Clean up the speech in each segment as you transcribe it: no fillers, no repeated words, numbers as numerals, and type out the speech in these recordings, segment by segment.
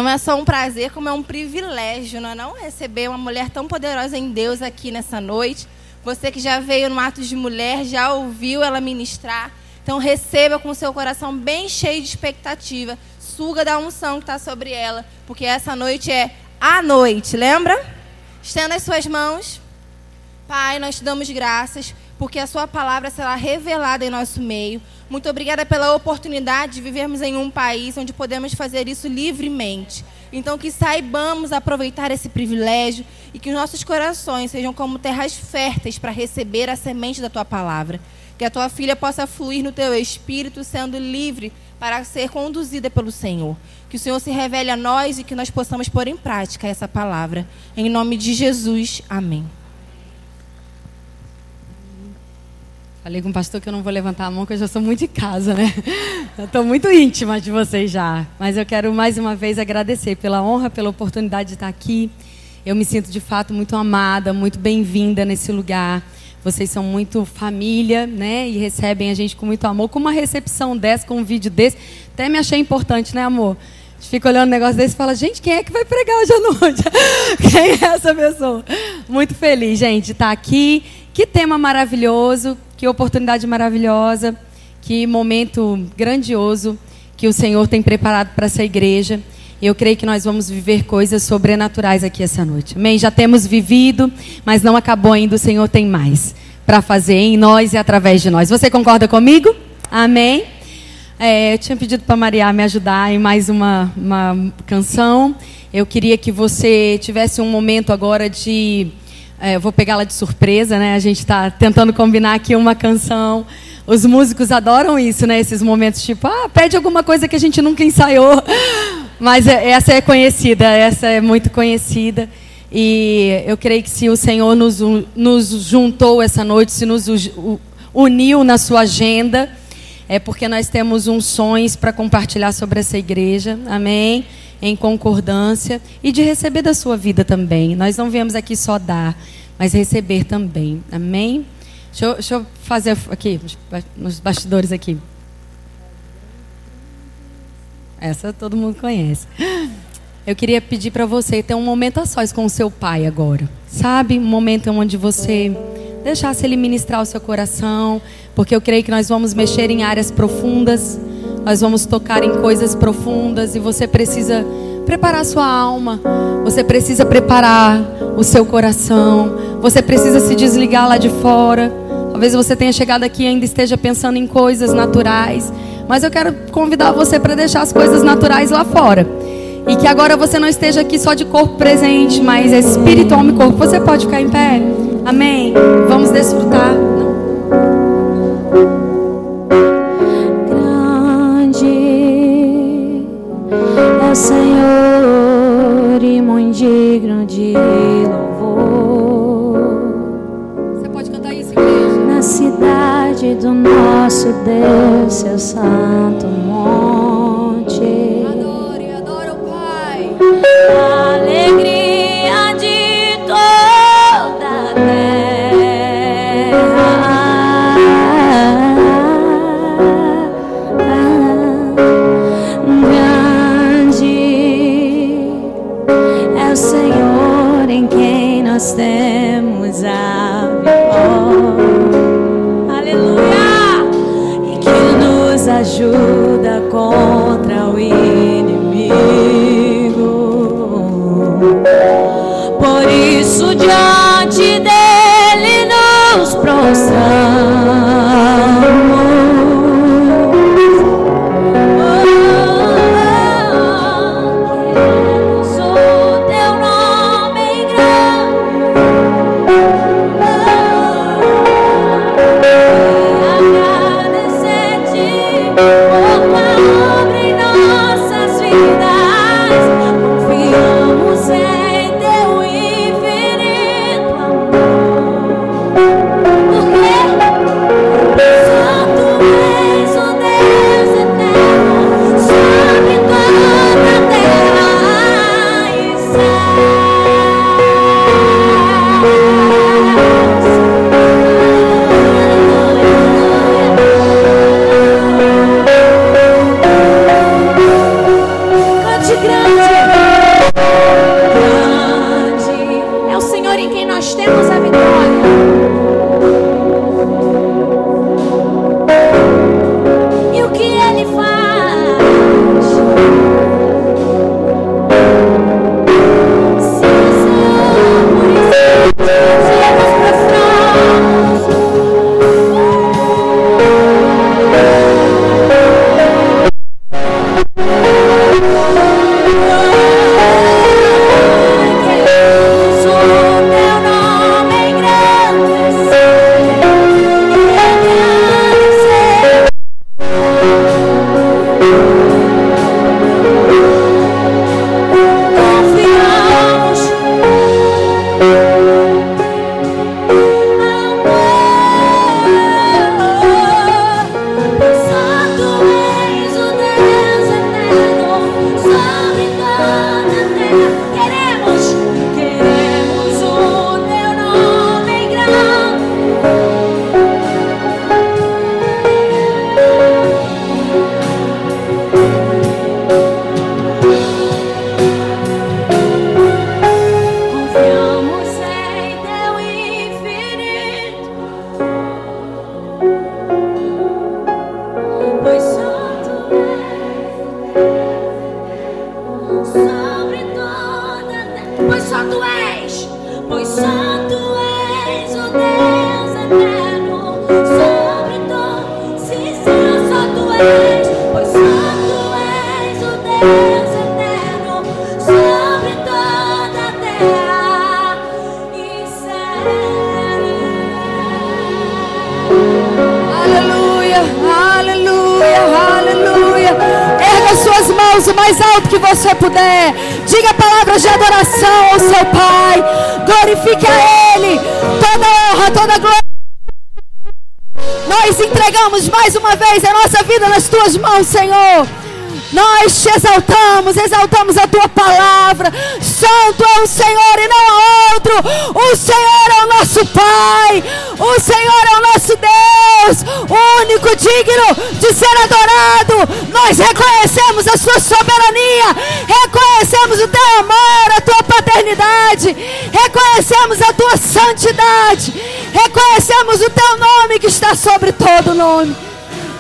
Não é só um prazer, como é um privilégio, não receber uma mulher tão poderosa em Deus aqui nessa noite. Você que já veio no Atos de Mulher, já ouviu ela ministrar. Então receba com o seu coração bem cheio de expectativa. Suga da unção que está sobre ela, porque essa noite é a noite, lembra? Estenda as suas mãos. Pai, nós te damos graças, porque a sua palavra será revelada em nosso meio. Muito obrigada pela oportunidade de vivermos em um país onde podemos fazer isso livremente. Então, que saibamos aproveitar esse privilégio e que os nossos corações sejam como terras férteis para receber a semente da tua palavra. Que a tua filha possa fluir no teu espírito, sendo livre para ser conduzida pelo Senhor. Que o Senhor se revele a nós e que nós possamos pôr em prática essa palavra. Em nome de Jesus, amém. Falei com o pastor que eu não vou levantar a mão, porque eu já sou muito de casa, né? Eu estou muito íntima de vocês já. Mas eu quero mais uma vez agradecer pela honra, pela oportunidade de estar aqui. Eu me sinto de fato muito amada, muito bem-vinda nesse lugar. Vocês são muito família, né? E recebem a gente com muito amor. Com uma recepção dessa, com um vídeo desse, até me achei importante, né, amor? A gente fica olhando um negócio desse e fala, gente, quem é que vai pregar hoje à noite? Quem é essa pessoa? Muito feliz, gente, de estar aqui. Que tema maravilhoso, que oportunidade maravilhosa, que momento grandioso que o Senhor tem preparado para essa igreja. Eu creio que nós vamos viver coisas sobrenaturais aqui essa noite. Amém? Já temos vivido, mas não acabou ainda. O Senhor tem mais para fazer em nós e através de nós. Você concorda comigo? Amém? Eu tinha pedido para Maria me ajudar em mais uma canção. Eu queria que você tivesse um momento agora de... eu vou pegá-la de surpresa, né? A gente está tentando combinar aqui uma canção. Os músicos adoram isso, né? Esses momentos tipo, pede alguma coisa que a gente nunca ensaiou. Mas essa é conhecida, essa é muito conhecida. E eu creio que se o Senhor nos juntou essa noite, se nos uniu na sua agenda, é porque nós temos sonhos para compartilhar sobre essa igreja. Amém? Em concordância e de receber da sua vida também. Nós não viemos aqui só dar, mas receber também. Amém? Deixa eu fazer aqui, nos bastidores aqui. Essa todo mundo conhece. Eu queria pedir para você ter um momento a sós com o seu pai agora. Sabe? Um momento onde você deixasse ele ministrar o seu coração, porque eu creio que nós vamos mexer em áreas profundas. Nós vamos tocar em coisas profundas e você precisa preparar a sua alma. Você precisa preparar o seu coração. Você precisa se desligar lá de fora. Talvez você tenha chegado aqui e ainda esteja pensando em coisas naturais. Mas eu quero convidar você para deixar as coisas naturais lá fora. E que agora você não esteja aqui só de corpo presente, mas espírito, alma e corpo. Você pode ficar em pé? Amém? Vamos desfrutar. É o Senhor e muito digno de louvor. Você pode cantar isso, igreja? Na cidade do nosso Deus, seu santo monte. Adore, adore o Pai. A alegria de toda a o Senhor em quem nós temos a vitória. Aleluia! E que nos ajuda contra o inimigo. Por isso diante dele nos prostramos. mãos o mais alto que você puder. Diga palavras de adoração ao seu Pai. Glorifique a Ele. Toda honra, toda glória. Nós entregamos mais uma vez a nossa vida nas tuas mãos, Senhor. Nós te exaltamos, exaltamos a tua palavra. Santo é o Senhor e não há outro. O Senhor é o nosso Pai. O Senhor é o nosso Deus, o único digno de ser adorado. Nós reconhecemos a sua soberania, reconhecemos o teu amor, a tua paternidade, reconhecemos a tua santidade, reconhecemos o teu nome que está sobre todo nome.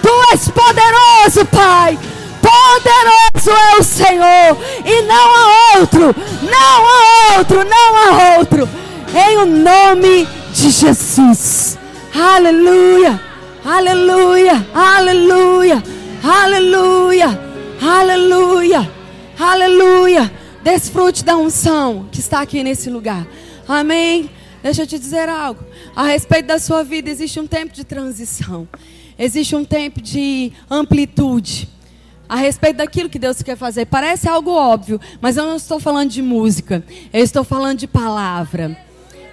Tu és poderoso, Pai. Poderoso é o Senhor e não há outro, não há outro, não há outro. Em o nome de Jesus. Aleluia, aleluia, aleluia, aleluia, aleluia, aleluia. Desfrute da unção que está aqui nesse lugar. Amém. Deixa eu te dizer algo. A respeito da sua vida, existe um tempo de transição. Existe um tempo de amplitude. A respeito daquilo que Deus quer fazer. Parece algo óbvio, mas eu não estou falando de música. Eu estou falando de palavra.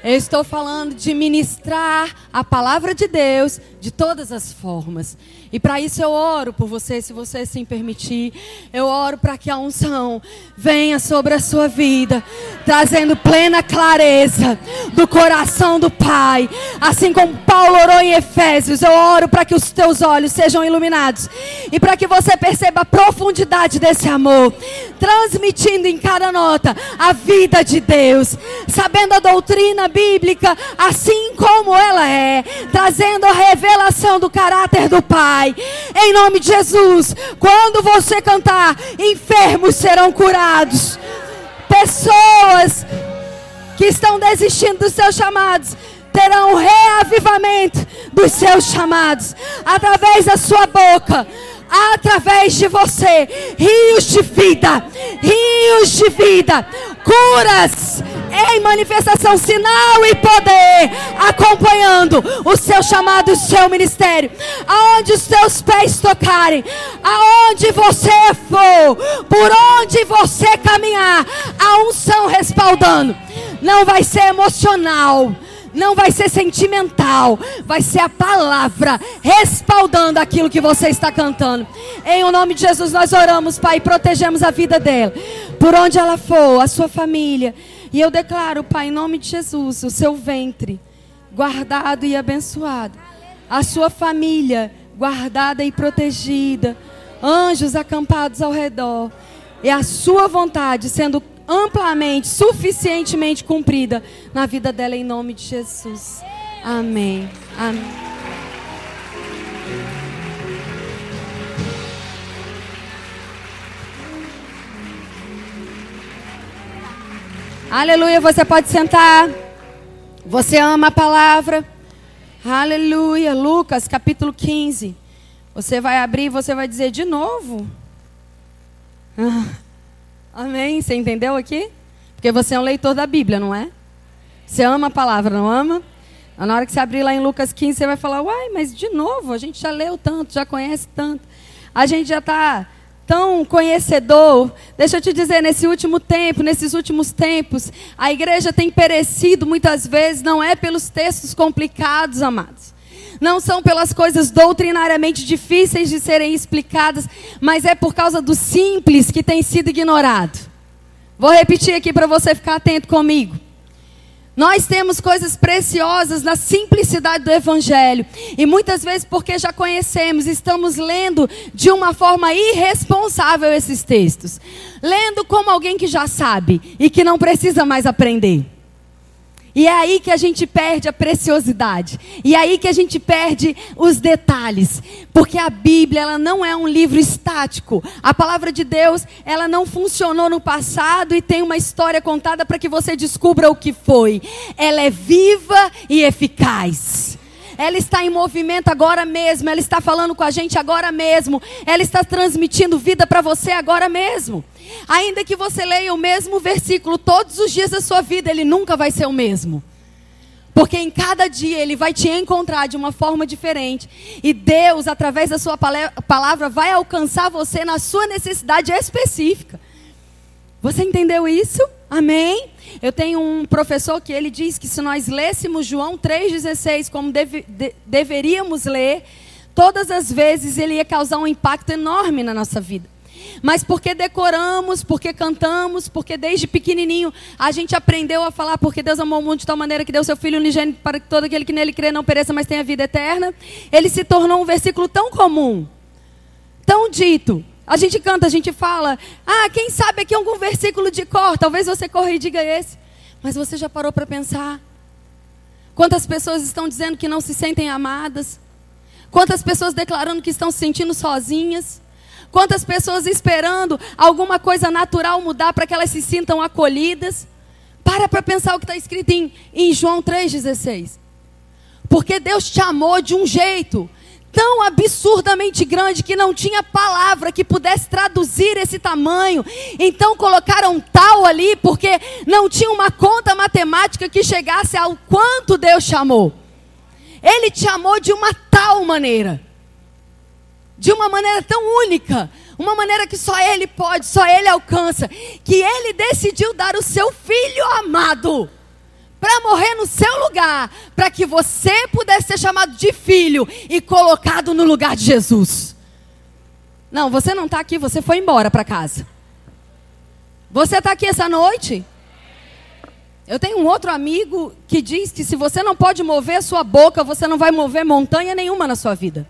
Eu estou falando de ministrar a palavra de Deus de todas as formas. E para isso eu oro por você, se você se permitir. Eu oro para que a unção venha sobre a sua vida, trazendo plena clareza do coração do Pai. Assim como Paulo orou em Efésios, eu oro para que os teus olhos sejam iluminados. E para que você perceba a profundidade desse amor, transmitindo em cada nota a vida de Deus, sabendo a doutrina bíblica assim como ela é, trazendo a revelação do caráter do Pai. Em nome de Jesus, quando você cantar, enfermos serão curados. Pessoas que estão desistindo dos seus chamados terão reavivamento dos seus chamados através da sua boca. Através de você, rios de vida, curas em manifestação, sinal e poder, acompanhando o seu chamado e o seu ministério. Aonde os seus pés tocarem, aonde você for, por onde você caminhar, a unção respaldando. Não vai ser emocional, não vai ser sentimental, vai ser a palavra respaldando aquilo que você está cantando. Em o nome de Jesus nós oramos, Pai, e protegemos a vida dela, por onde ela for, a sua família. E eu declaro, Pai, em nome de Jesus, o seu ventre guardado e abençoado, a sua família guardada e protegida, anjos acampados ao redor, e a sua vontade sendo amplamente, suficientemente cumprida na vida dela, em nome de Jesus. Amém. Amém. Aleluia, você pode sentar. Você ama a palavra. Aleluia. Lucas capítulo 15. Você vai abrir e você vai dizer de novo. Amém? Você entendeu aqui? Porque você é um leitor da Bíblia, não é? Você ama a palavra, não ama? Na hora que você abrir lá em Lucas 15, você vai falar, uai, mas de novo, a gente já leu tanto, já conhece tanto. A gente já está tão conhecedor. Deixa eu te dizer, nesses últimos tempos, a igreja tem perecido muitas vezes, não é pelos textos complicados, amados. Não são pelas coisas doutrinariamente difíceis de serem explicadas, mas é por causa do simples que tem sido ignorado. Vou repetir aqui para você ficar atento comigo. Nós temos coisas preciosas na simplicidade do Evangelho. E muitas vezes, porque já conhecemos, estamos lendo de uma forma irresponsável esses textos. Lendo como alguém que já sabe e que não precisa mais aprender. E é aí que a gente perde a preciosidade. E é aí que a gente perde os detalhes. Porque a Bíblia, ela não é um livro estático. A palavra de Deus, ela não funcionou no passado e tem uma história contada para que você descubra o que foi. Ela é viva e eficaz. Ela está em movimento agora mesmo. Ela está falando com a gente agora mesmo. Ela está transmitindo vida para você agora mesmo. Ainda que você leia o mesmo versículo todos os dias da sua vida, ele nunca vai ser o mesmo. Porque em cada dia Ele vai te encontrar de uma forma diferente. E Deus, através da sua palavra, vai alcançar você na sua necessidade específica. Você entendeu isso? Amém? Eu tenho um professor que ele diz que se nós lêssemos João 3,16 como deveríamos ler, todas as vezes ele ia causar um impacto enorme na nossa vida. Mas porque decoramos, porque cantamos, porque desde pequenininho a gente aprendeu a falar, porque Deus amou o mundo de tal maneira que deu seu Filho unigênito para que todo aquele que nele crê não pereça, mas tenha vida eterna, ele se tornou um versículo tão comum, tão dito. A gente canta, a gente fala, quem sabe aqui algum versículo de cor, talvez você corra e diga esse. Mas você já parou para pensar? Quantas pessoas estão dizendo que não se sentem amadas? Quantas pessoas declarando que estão se sentindo sozinhas? Quantas pessoas esperando alguma coisa natural mudar para que elas se sintam acolhidas? Para pensar o que está escrito em João 3,16. Porque Deus te amou de um jeito tão absurdamente grande que não tinha palavra que pudesse traduzir esse tamanho. Então colocaram tal ali porque não tinha uma conta matemática que chegasse ao quanto Deus te amou. Ele te amou de uma tal maneira. De uma maneira tão única, uma maneira que só Ele pode, só Ele alcança, que Ele decidiu dar o seu Filho amado para morrer no seu lugar, para que você pudesse ser chamado de filho e colocado no lugar de Jesus. Não, você não está aqui, você foi embora para casa. Você está aqui essa noite? Eu tenho um outro amigo que diz que se você não pode mover a sua boca, você não vai mover montanha nenhuma na sua vida.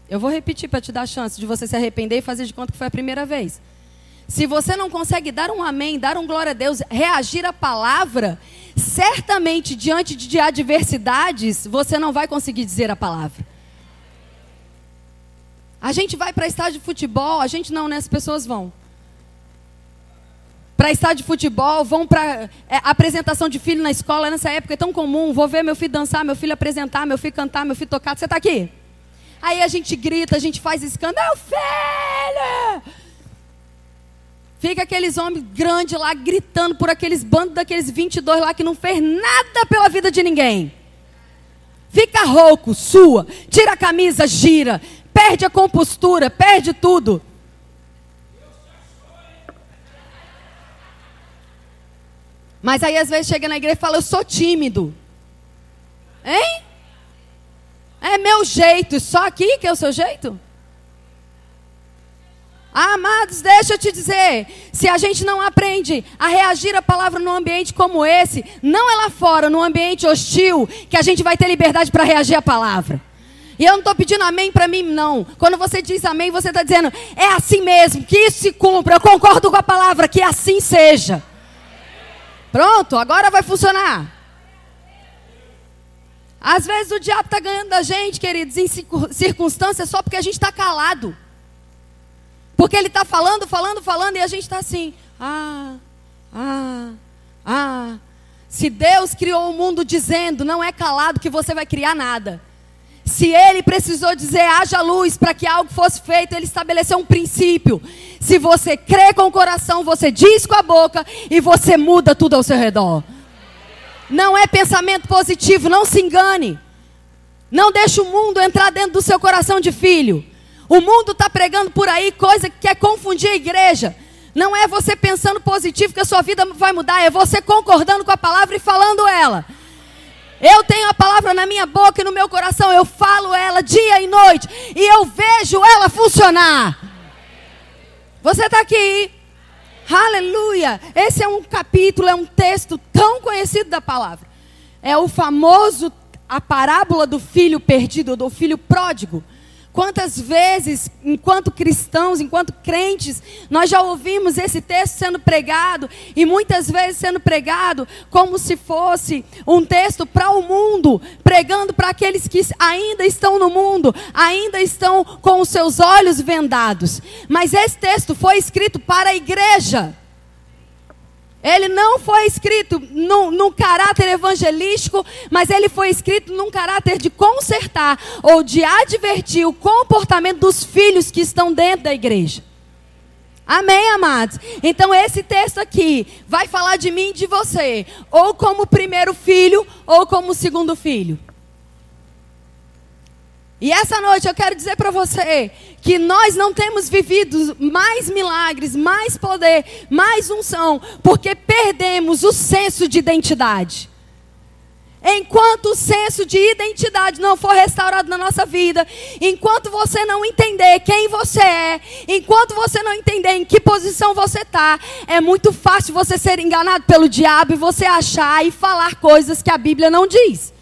Eu vou repetir para te dar a chance de você se arrepender e fazer de conta que foi a primeira vez. Se você não consegue dar um amém, dar um glória a Deus, reagir à palavra, certamente diante de adversidades, você não vai conseguir dizer a palavra. A gente vai para estádio de futebol, a gente não, né? As pessoas vão. Para estádio de futebol, vão para apresentação de filho na escola, nessa época é tão comum, vou ver meu filho dançar, meu filho apresentar, meu filho cantar, meu filho tocar, você está aqui? Aí a gente grita, a gente faz escândalo, filho! Fica aqueles homens grandes lá, gritando por aqueles bandos daqueles 22 lá que não fez nada pela vida de ninguém. Fica rouco, sua, tira a camisa, gira, perde a compostura, perde tudo. Mas aí às vezes chega na igreja e fala, eu sou tímido. Hein? É meu jeito, só aqui que é o seu jeito? Amados, deixa eu te dizer, se a gente não aprende a reagir à palavra num ambiente como esse, não é lá fora, num ambiente hostil, que a gente vai ter liberdade para reagir à palavra. E eu não estou pedindo amém para mim, não. Quando você diz amém, você está dizendo, é assim mesmo, que isso se cumpra, eu concordo com a palavra, que assim seja. Pronto, agora vai funcionar. Às vezes o diabo está ganhando da gente, queridos, em circunstâncias só porque a gente está calado. Porque ele está falando e a gente está assim. Se Deus criou o mundo dizendo, não é calado que você vai criar nada. Se Ele precisou dizer, haja luz para que algo fosse feito, Ele estabeleceu um princípio. Se você crê com o coração, você diz com a boca e você muda tudo ao seu redor. Não é pensamento positivo, não se engane. Não deixe o mundo entrar dentro do seu coração de filho. O mundo está pregando por aí coisa que quer confundir a igreja. Não é você pensando positivo que a sua vida vai mudar, é você concordando com a palavra e falando ela. Eu tenho a palavra na minha boca e no meu coração, eu falo ela dia e noite e eu vejo ela funcionar. Você está aqui? Aleluia! Esse é um capítulo, é um texto tão conhecido da palavra. É o famoso, a parábola do filho perdido, do filho pródigo. Quantas vezes, enquanto cristãos, enquanto crentes, nós já ouvimos esse texto sendo pregado, e muitas vezes sendo pregado como se fosse um texto para o mundo, pregando para aqueles que ainda estão no mundo, ainda estão com os seus olhos vendados. Mas esse texto foi escrito para a igreja. Ele não foi escrito num caráter evangelístico, mas ele foi escrito num caráter de consertar ou de advertir o comportamento dos filhos que estão dentro da igreja. Amém, amados? Então esse texto aqui vai falar de mim e de você, ou como primeiro filho, ou como segundo filho. E essa noite eu quero dizer para você que nós não temos vivido mais milagres, mais poder, mais unção, porque perdemos o senso de identidade. Enquanto o senso de identidade não for restaurado na nossa vida, enquanto você não entender quem você é, enquanto você não entender em que posição você está, é muito fácil você ser enganado pelo diabo e você achar e falar coisas que a Bíblia não diz.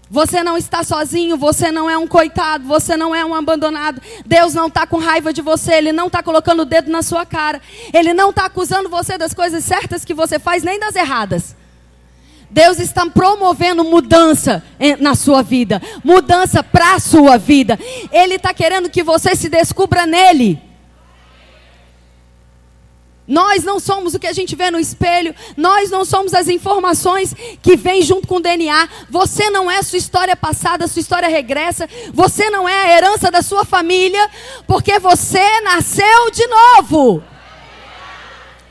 Você não está sozinho, você não é um coitado, você não é um abandonado. Deus não está com raiva de você, Ele não está colocando o dedo na sua cara. Ele não está acusando você das coisas certas que você faz, nem das erradas. Deus está promovendo mudança na sua vida, mudança para a sua vida. Ele está querendo que você se descubra nele. Nós não somos o que a gente vê no espelho, nós não somos as informações que vêm junto com o DNA. Você não é sua história passada, sua história regressa. Você não é a herança da sua família, porque você nasceu de novo.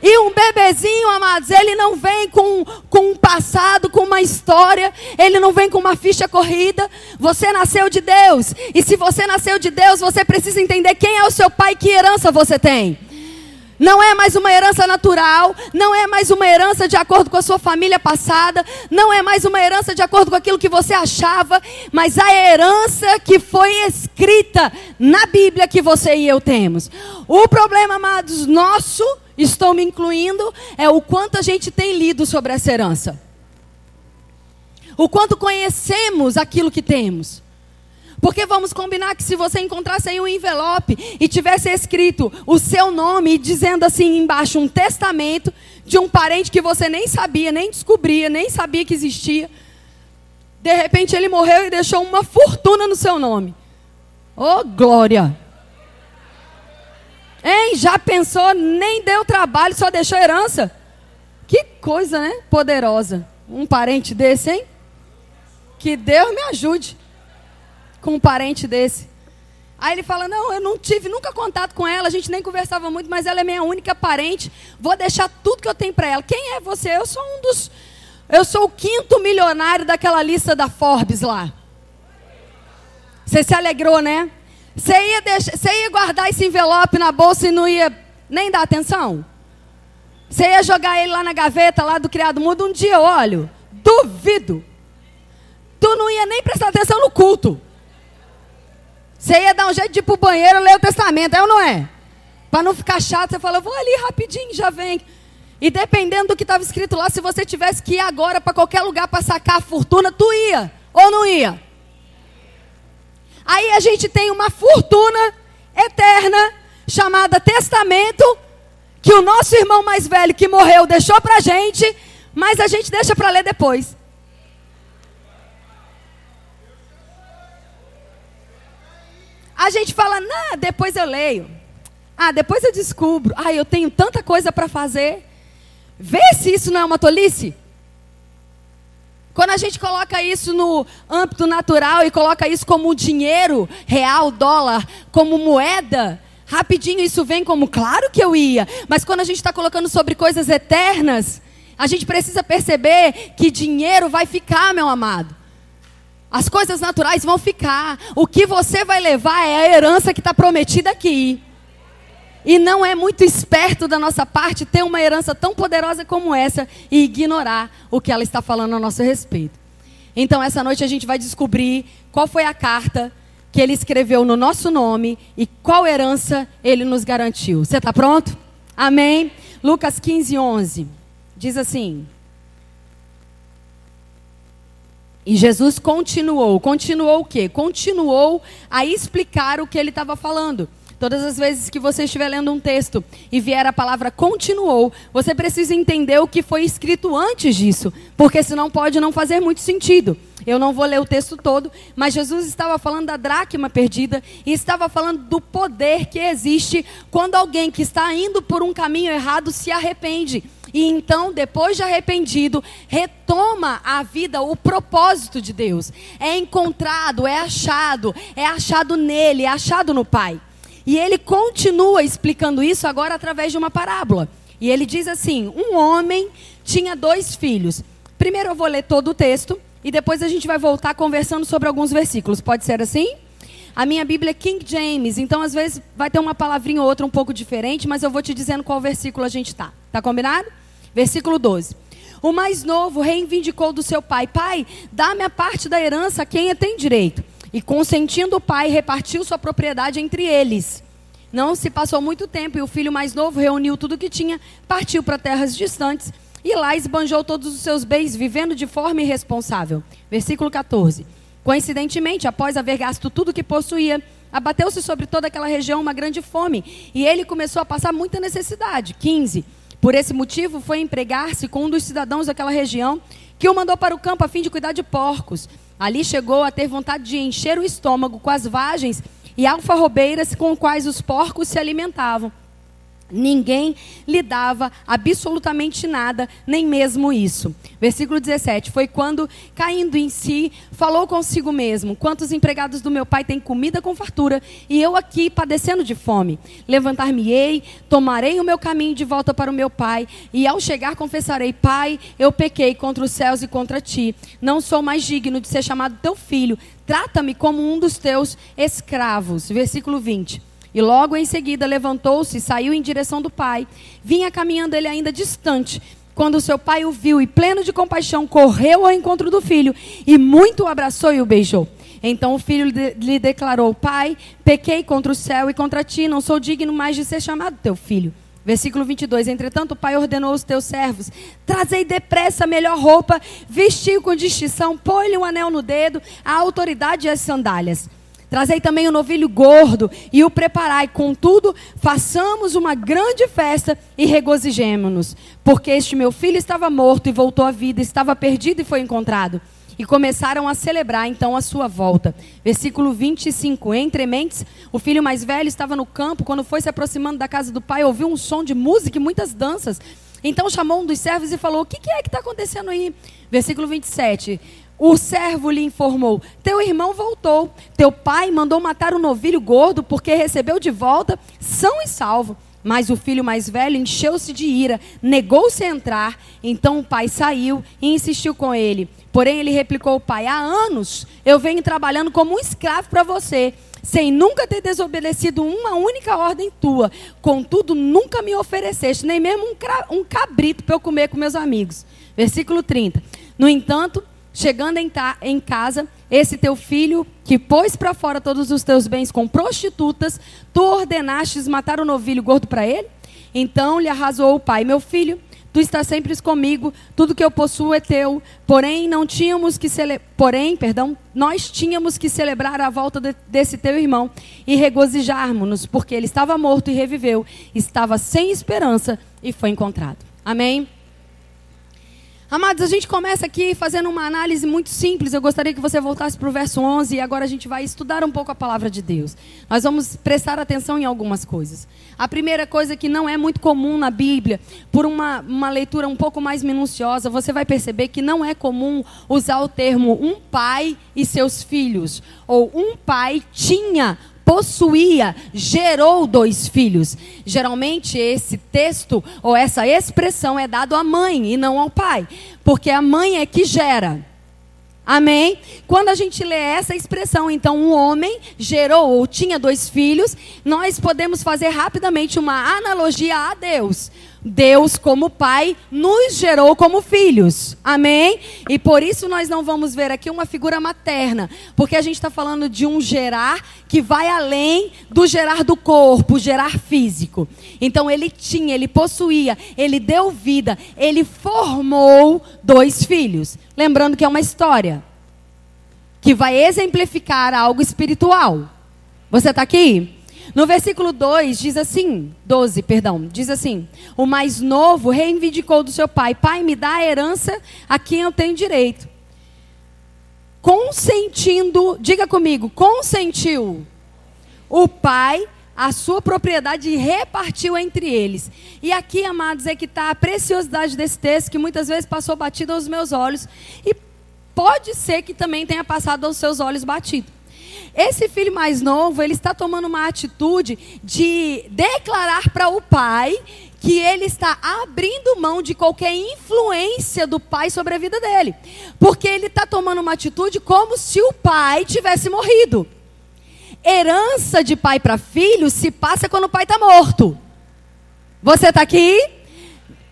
E um bebezinho, amados, ele não vem com um passado, com uma história. Ele não vem com uma ficha corrida. Você nasceu de Deus. E se você nasceu de Deus, você precisa entender quem é o seu pai e que herança você tem. Não é mais uma herança natural. Não é mais uma herança de acordo com a sua família passada. Não é mais uma herança de acordo com aquilo que você achava. Mas a herança que foi escrita na Bíblia que você e eu temos. O problema, amados, nosso... estou me incluindo, é o quanto a gente tem lido sobre essa herança. O quanto conhecemos aquilo que temos. Porque vamos combinar que se você encontrasse aí um envelope e tivesse escrito o seu nome, dizendo assim embaixo um testamento de um parente que você nem sabia, nem descobria, nem sabia que existia. De repente ele morreu e deixou uma fortuna no seu nome. Oh, glória! Hein? Já pensou, nem deu trabalho, só deixou herança? Que coisa, né? Poderosa. Um parente desse, hein? Que Deus me ajude com um parente desse. Aí ele fala, não, eu não tive nunca contato com ela, a gente nem conversava muito, mas ela é minha única parente, vou deixar tudo que eu tenho para ela. Quem é você? Eu sou o 5º milionário daquela lista da Forbes lá. Você se alegrou, né? Você ia guardar esse envelope na bolsa e não ia nem dar atenção? Você ia jogar ele lá na gaveta, lá do criado mudo? Um dia eu olho, duvido. Tu não ia nem prestar atenção no culto. Você ia dar um jeito de ir pro banheiro e ler o testamento, é ou não é? Para não ficar chato, você fala, vou ali rapidinho, já vem. E dependendo do que estava escrito lá, se você tivesse que ir agora para qualquer lugar para sacar a fortuna, tu ia ou não ia? Aí a gente tem uma fortuna eterna, chamada testamento, que o nosso irmão mais velho que morreu deixou pra gente, mas a gente deixa para ler depois. A gente fala, não, depois eu leio. Ah, depois eu descubro. Ah, eu tenho tanta coisa para fazer. Vê se isso não é uma tolice. Quando a gente coloca isso no âmbito natural e coloca isso como dinheiro, real, dólar, como moeda, rapidinho isso vem como, claro que eu ia. Mas quando a gente está colocando sobre coisas eternas, a gente precisa perceber que dinheiro vai ficar, meu amado. As coisas naturais vão ficar. O que você vai levar é a herança que está prometida aqui. E não é muito esperto da nossa parte ter uma herança tão poderosa como essa e ignorar o que ela está falando a nosso respeito. Então, essa noite a gente vai descobrir qual foi a carta que ele escreveu no nosso nome e qual herança ele nos garantiu. Você está pronto? Amém? Lucas 15:11 diz assim... E Jesus continuou o quê? Continuou a explicar o que ele estava falando. Todas as vezes que você estiver lendo um texto e vier a palavra continuou, você precisa entender o que foi escrito antes disso, porque senão pode não fazer muito sentido. Eu não vou ler o texto todo, mas Jesus estava falando da dracma perdida e estava falando do poder que existe quando alguém que está indo por um caminho errado se arrepende. E então, depois de arrependido, retoma a vida, o propósito de Deus. É encontrado, é achado nele, é achado no Pai. E ele continua explicando isso agora através de uma parábola. E ele diz assim: um homem tinha 2 filhos. Primeiro eu vou ler todo o texto e depois a gente vai voltar conversando sobre alguns versículos. Pode ser assim? A minha Bíblia é King James, então às vezes vai ter uma palavrinha ou outra um pouco diferente, mas eu vou te dizendo qual versículo a gente está. Tá combinado? Versículo 12. O mais novo reivindicou do seu pai: pai, dá-me a parte da herança a quem tem direito. E consentindo o pai, repartiu sua propriedade entre eles. Não se passou muito tempo e o filho mais novo reuniu tudo o que tinha, partiu para terras distantes e lá esbanjou todos os seus bens, vivendo de forma irresponsável. Versículo 14. Coincidentemente, após haver gasto tudo o que possuía, abateu-se sobre toda aquela região uma grande fome e ele começou a passar muita necessidade. 15. Por esse motivo, foi empregar-se com um dos cidadãos daquela região, que o mandou para o campo a fim de cuidar de porcos. Ali chegou a ter vontade de encher o estômago com as vagens e alfarrobeiras com quais os porcos se alimentavam. Ninguém lhe dava absolutamente nada, nem mesmo isso. Versículo 17. Foi quando, caindo em si, falou consigo mesmo: quantos empregados do meu pai têm comida com fartura, e eu aqui padecendo de fome? Levantar-me-ei, tomarei o meu caminho de volta para o meu pai, e ao chegar confessarei: pai, eu pequei contra os céus e contra ti. Não sou mais digno de ser chamado teu filho. Trata-me como um dos teus escravos. Versículo 20. E logo em seguida levantou-se e saiu em direção do pai. Vinha caminhando ele ainda distante, quando seu pai o viu e, pleno de compaixão, correu ao encontro do filho e muito o abraçou e o beijou. Então o filho lhe declarou: pai, pequei contra o céu e contra ti, não sou digno mais de ser chamado teu filho. Versículo 22. Entretanto o pai ordenou aos teus servos: trazei depressa a melhor roupa, vestiu com distinção, põe-lhe um anel no dedo, a autoridade e as sandálias. Trazei também o novilho gordo e o preparai. Contudo, façamos uma grande festa e regozijemo-nos. Porque este meu filho estava morto e voltou à vida, estava perdido e foi encontrado. E começaram a celebrar então a sua volta. Versículo 25. Entre mentes, o filho mais velho estava no campo. Quando foi se aproximando da casa do pai, ouviu um som de música e muitas danças. Então chamou um dos servos e falou: o que é que está acontecendo aí? Versículo 27. O servo lhe informou: teu irmão voltou, teu pai mandou matar o novilho gordo, porque recebeu de volta são e salvo. Mas o filho mais velho encheu-se de ira, negou-se a entrar. Então o pai saiu e insistiu com ele. Porém ele replicou ao pai: há anos eu venho trabalhando como um escravo para você, sem nunca ter desobedecido uma única ordem tua. Contudo, nunca me ofereceste, nem mesmo um cabrito para eu comer com meus amigos. Versículo 30. No entanto, chegando em casa, esse teu filho, que pôs para fora todos os teus bens com prostitutas, tu ordenastes matar o novilho gordo para ele? Então lhe arrazoou o pai: meu filho, tu estás sempre comigo, tudo que eu possuo é teu. Porém, nós tínhamos que celebrar a volta desse teu irmão e regozijarmos-nos, porque ele estava morto e reviveu, estava sem esperança e foi encontrado. Amém? Amados, a gente começa aqui fazendo uma análise muito simples. Eu gostaria que você voltasse para o verso 11 e agora a gente vai estudar um pouco a palavra de Deus. Nós vamos prestar atenção em algumas coisas. A primeira coisa que não é muito comum na Bíblia, por uma leitura um pouco mais minuciosa, você vai perceber que não é comum usar o termo um pai e seus filhos, ou um pai possuía, gerou 2 filhos. Geralmente esse texto ou essa expressão é dado à mãe e não ao pai, porque a mãe é que gera. Amém? Quando a gente lê essa expressão, então um homem gerou ou tinha 2 filhos, nós podemos fazer rapidamente uma analogia a Deus. Deus, como pai, nos gerou como filhos. Amém? E por isso nós não vamos ver aqui uma figura materna, porque a gente está falando de um gerar que vai além do gerar do corpo, gerar físico. Então ele possuía, ele deu vida, ele formou 2 filhos. Lembrando que é uma história que vai exemplificar algo espiritual. Você está aqui? No versículo 12 diz assim: o mais novo reivindicou do seu pai: pai, me dá a herança a quem eu tenho direito. Consentindo, diga comigo, consentiu o pai a sua propriedade e repartiu entre eles. E aqui, amados, é que está a preciosidade desse texto, que muitas vezes passou batido aos meus olhos, e pode ser que também tenha passado aos seus olhos batido. esse filho mais novo, ele está tomando uma atitude de declarar para o pai que ele está abrindo mão de qualquer influência do pai sobre a vida dele. Porque ele está tomando uma atitude como se o pai tivesse morrido. Herança de pai para filho se passa quando o pai está morto. Você está aqui?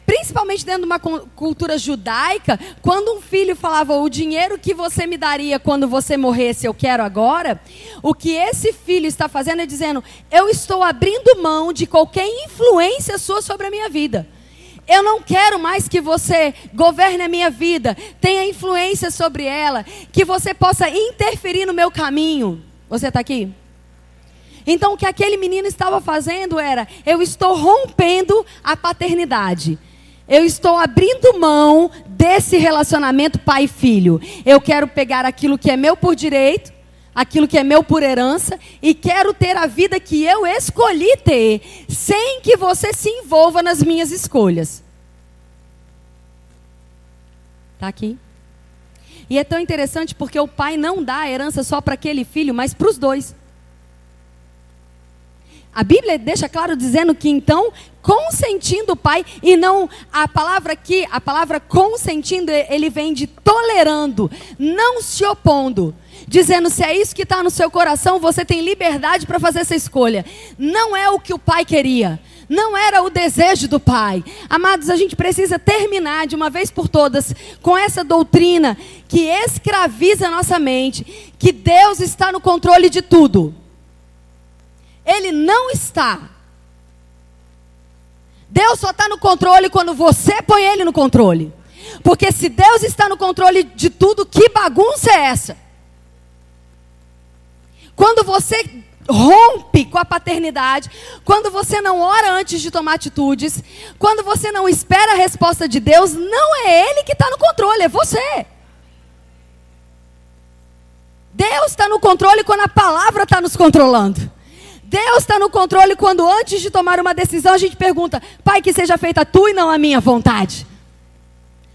Principalmente dentro de uma cultura judaica, quando um filho falava, o dinheiro que você me daria quando você morresse, eu quero agora, o que esse filho está fazendo é dizendo, eu estou abrindo mão de qualquer influência sua sobre a minha vida. Eu não quero mais que você governe a minha vida, tenha influência sobre ela, que você possa interferir no meu caminho. Você está aqui? Então o que aquele menino estava fazendo era, eu estou rompendo a paternidade. Eu estou abrindo mão desse relacionamento pai e filho. Eu quero pegar aquilo que é meu por direito, aquilo que é meu por herança, e quero ter a vida que eu escolhi ter, sem que você se envolva nas minhas escolhas. Está aqui? E é tão interessante porque o pai não dá a herança só para aquele filho, mas para os dois. A Bíblia deixa claro dizendo que então, consentindo o pai, e não a palavra aqui, a palavra consentindo, ele vem de tolerando, não se opondo. Dizendo, se é isso que está no seu coração, você tem liberdade para fazer essa escolha. Não é o que o pai queria. Não era o desejo do pai. Amados, a gente precisa terminar de uma vez por todas com essa doutrina que escraviza a nossa mente, que Deus está no controle de tudo. Ele não está. Deus só está no controle quando você põe Ele no controle. Porque se Deus está no controle de tudo, que bagunça é essa? Quando você rompe com a paternidade, quando você não ora antes de tomar atitudes, quando você não espera a resposta de Deus, não é Ele que está no controle, é você. Deus está no controle quando a palavra está nos controlando. Deus está no controle quando antes de tomar uma decisão a gente pergunta, Pai, que seja feita a tua e não a minha vontade.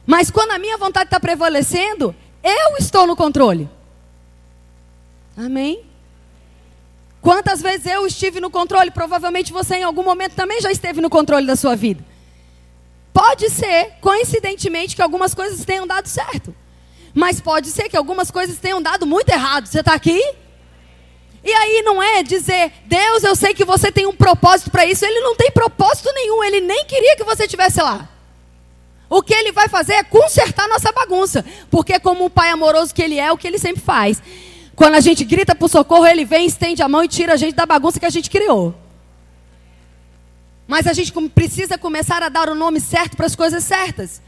Mas quando a minha vontade está prevalecendo, eu estou no controle. Amém? Quantas vezes eu estive no controle? Provavelmente você em algum momento também já esteve no controle da sua vida. Pode ser, coincidentemente, que algumas coisas tenham dado certo. Mas pode ser que algumas coisas tenham dado muito errado. Você está aqui? E aí não é dizer, Deus, eu sei que você tem um propósito para isso. Ele não tem propósito nenhum, Ele nem queria que você estivesse lá. O que Ele vai fazer é consertar nossa bagunça. Porque como um pai amoroso que Ele é, o que Ele sempre faz. Quando a gente grita por socorro, Ele vem, estende a mão e tira a gente da bagunça que a gente criou. Mas a gente precisa começar a dar o nome certo para as coisas certas.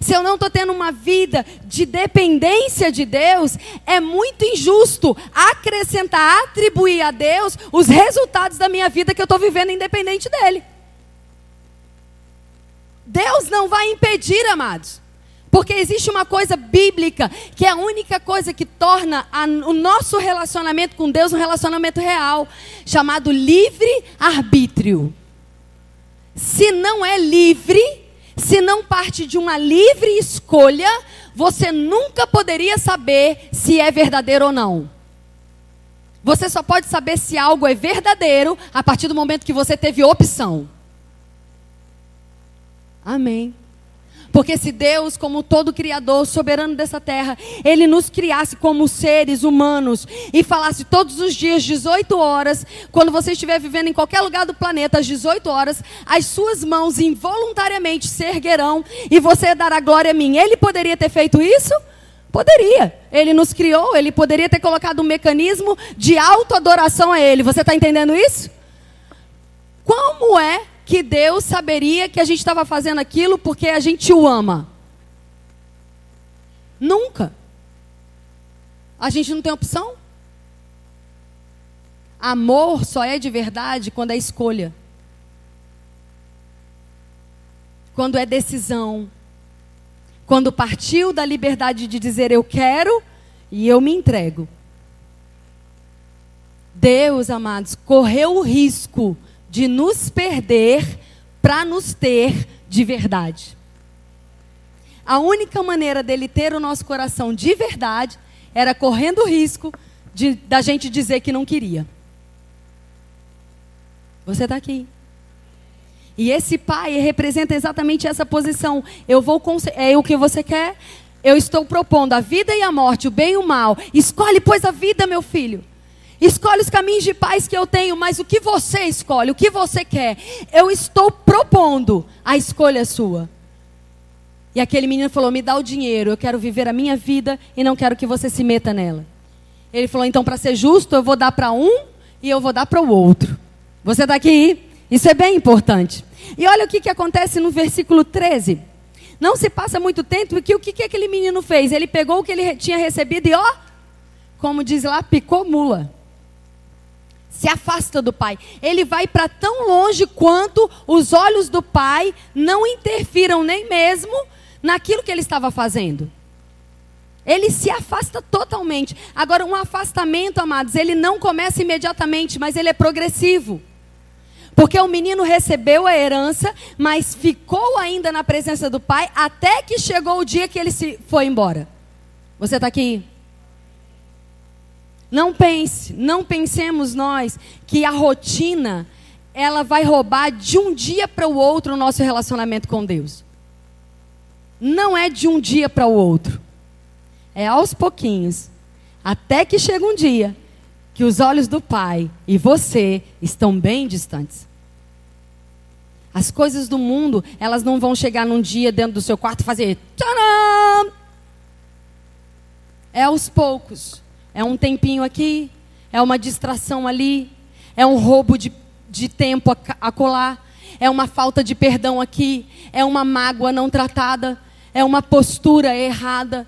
Se eu não estou tendo uma vida de dependência de Deus, é muito injusto acrescentar, atribuir a Deus os resultados da minha vida que eu estou vivendo independente dEle. Deus não vai impedir, amados. Porque existe uma coisa bíblica, que é a única coisa que torna o nosso relacionamento com Deus um relacionamento real, chamado livre-arbítrio. Se não é livre, se não parte de uma livre escolha, você nunca poderia saber se é verdadeiro ou não. Você só pode saber se algo é verdadeiro a partir do momento que você teve opção. Amém. Porque se Deus, como todo criador, soberano dessa terra, Ele nos criasse como seres humanos e falasse todos os dias, 18 horas, quando você estiver vivendo em qualquer lugar do planeta, às 18 horas, as suas mãos involuntariamente se erguerão e você dará glória a mim. Ele poderia ter feito isso? Poderia. Ele nos criou, Ele poderia ter colocado um mecanismo de autoadoração a Ele. Você está entendendo isso? Como é que Deus saberia que a gente estava fazendo aquilo porque a gente o ama? Nunca. A gente não tem opção. Amor só é de verdade quando é escolha. Quando é decisão. Quando partiu da liberdade de dizer eu quero e eu me entrego. Deus, amados, correu o risco de nos perder para nos ter de verdade. A única maneira dele ter o nosso coração de verdade era correndo o risco da gente dizer que não queria. Você está aqui. E esse pai representa exatamente essa posição. É o que você quer? Eu estou propondo a vida e a morte, o bem e o mal. Escolhe, pois, a vida, meu filho. Escolhe os caminhos de paz que eu tenho, mas o que você escolhe, o que você quer? Eu estou propondo, a escolha é sua. E aquele menino falou, me dá o dinheiro, eu quero viver a minha vida e não quero que você se meta nela. Ele falou, então para ser justo, eu vou dar para um e eu vou dar para o outro. Você está aqui? Isso é bem importante. E olha o que acontece no versículo 13. Não se passa muito tempo que o que aquele menino fez? Ele pegou o que ele tinha recebido e como diz lá, picou mula. Se afasta do pai. Ele vai para tão longe quanto os olhos do pai não interfiram nem mesmo naquilo que ele estava fazendo. Ele se afasta totalmente. Agora, um afastamento, amados, ele não começa imediatamente, mas ele é progressivo. Porque o menino recebeu a herança, mas ficou ainda na presença do pai, até que chegou o dia que ele se foi embora. Você está aqui? Não pensemos nós que a rotina, ela vai roubar de um dia para o outro o nosso relacionamento com Deus. Não é de um dia para o outro. É aos pouquinhos, até que chega um dia que os olhos do Pai e você estão bem distantes. As coisas do mundo, elas não vão chegar num dia dentro do seu quarto e fazer tcharam! É aos poucos. É um tempinho aqui, é uma distração ali, é um roubo de tempo acolá, é uma falta de perdão aqui, é uma mágoa não tratada, é uma postura errada.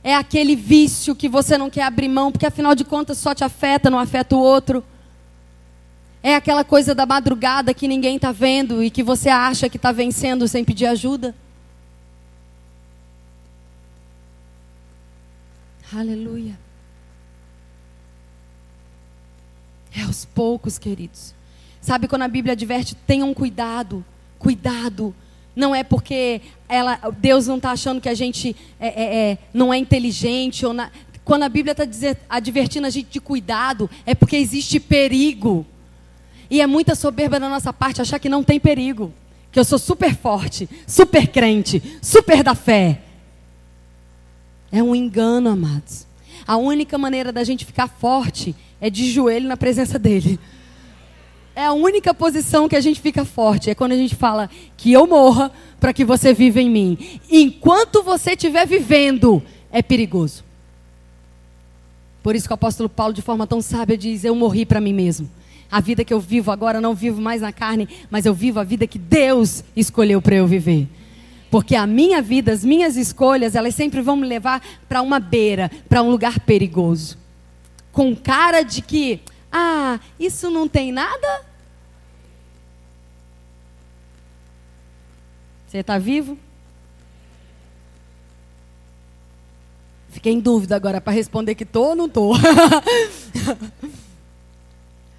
É aquele vício que você não quer abrir mão, porque afinal de contas só te afeta, não afeta o outro. É aquela coisa da madrugada que ninguém está vendo e que você acha que está vencendo sem pedir ajuda. Aleluia. É aos poucos, queridos. Sabe quando a Bíblia adverte, tenham cuidado, cuidado. Não é porque Deus não está achando que a gente não é inteligente. Quando a Bíblia está advertindo a gente de cuidado, é porque existe perigo. E é muita soberba da nossa parte achar que não tem perigo. Que eu sou super forte, super crente, super da fé. É um engano, amados. A única maneira da gente ficar forte é de joelho na presença dele. É a única posição que a gente fica forte. É quando a gente fala que eu morra para que você viva em mim. Enquanto você estiver vivendo, é perigoso. Por isso que o apóstolo Paulo, de forma tão sábia, diz, eu morri para mim mesmo. A vida que eu vivo agora, não vivo mais na carne, mas eu vivo a vida que Deus escolheu para eu viver. Porque a minha vida, as minhas escolhas, elas sempre vão me levar para uma beira, para um lugar perigoso. Com cara de que, isso não tem nada? Você está vivo? Fiquei em dúvida agora para responder que estou ou não estou.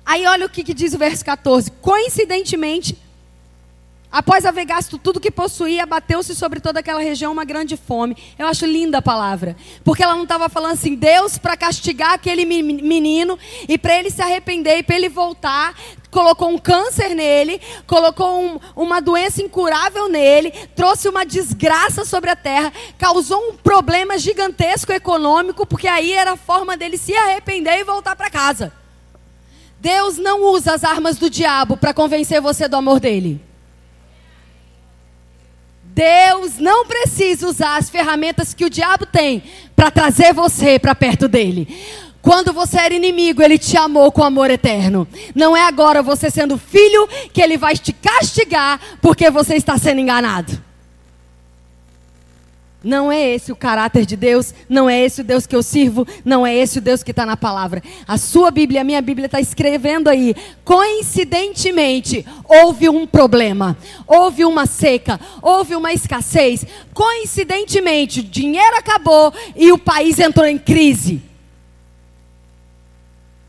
Aí olha o que diz o verso 14. Coincidentemente, após haver gasto tudo que possuía, abateu-se sobre toda aquela região uma grande fome. Eu acho linda a palavra. Porque ela não estava falando assim, Deus para castigar aquele menino e para ele se arrepender e para ele voltar, colocou um câncer nele, colocou uma doença incurável nele, trouxe uma desgraça sobre a terra, causou um problema gigantesco econômico, porque aí era a forma dele se arrepender e voltar para casa. Deus não usa as armas do diabo para convencer você do amor dele. Deus não precisa usar as ferramentas que o diabo tem para trazer você para perto dele. Quando você era inimigo, ele te amou com amor eterno. Não é agora você sendo filho que ele vai te castigar porque você está sendo enganado. Não é esse o caráter de Deus, não é esse o Deus que eu sirvo, não é esse o Deus que está na palavra. A sua Bíblia, a minha Bíblia está escrevendo aí, coincidentemente, houve um problema, houve uma seca, houve uma escassez. Coincidentemente, o dinheiro acabou e o país entrou em crise.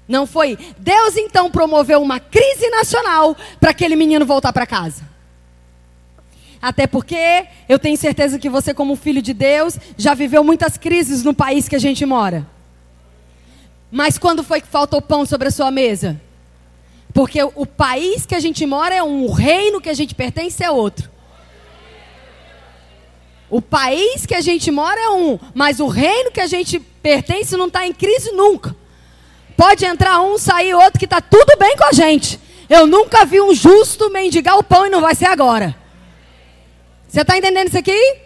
Não foi? Deus então promoveu uma crise nacional para aquele menino voltar para casa. Até porque eu tenho certeza que você, como filho de Deus, já viveu muitas crises no país que a gente mora. Mas quando foi que faltou pão sobre a sua mesa? Porque o país que a gente mora é um, o reino que a gente pertence é outro. O país que a gente mora é um, mas o reino que a gente pertence não está em crise nunca. Pode entrar um, sair outro, que está tudo bem com a gente. Eu nunca vi um justo mendigar o pão e não vai ser agora. Você está entendendo isso aqui?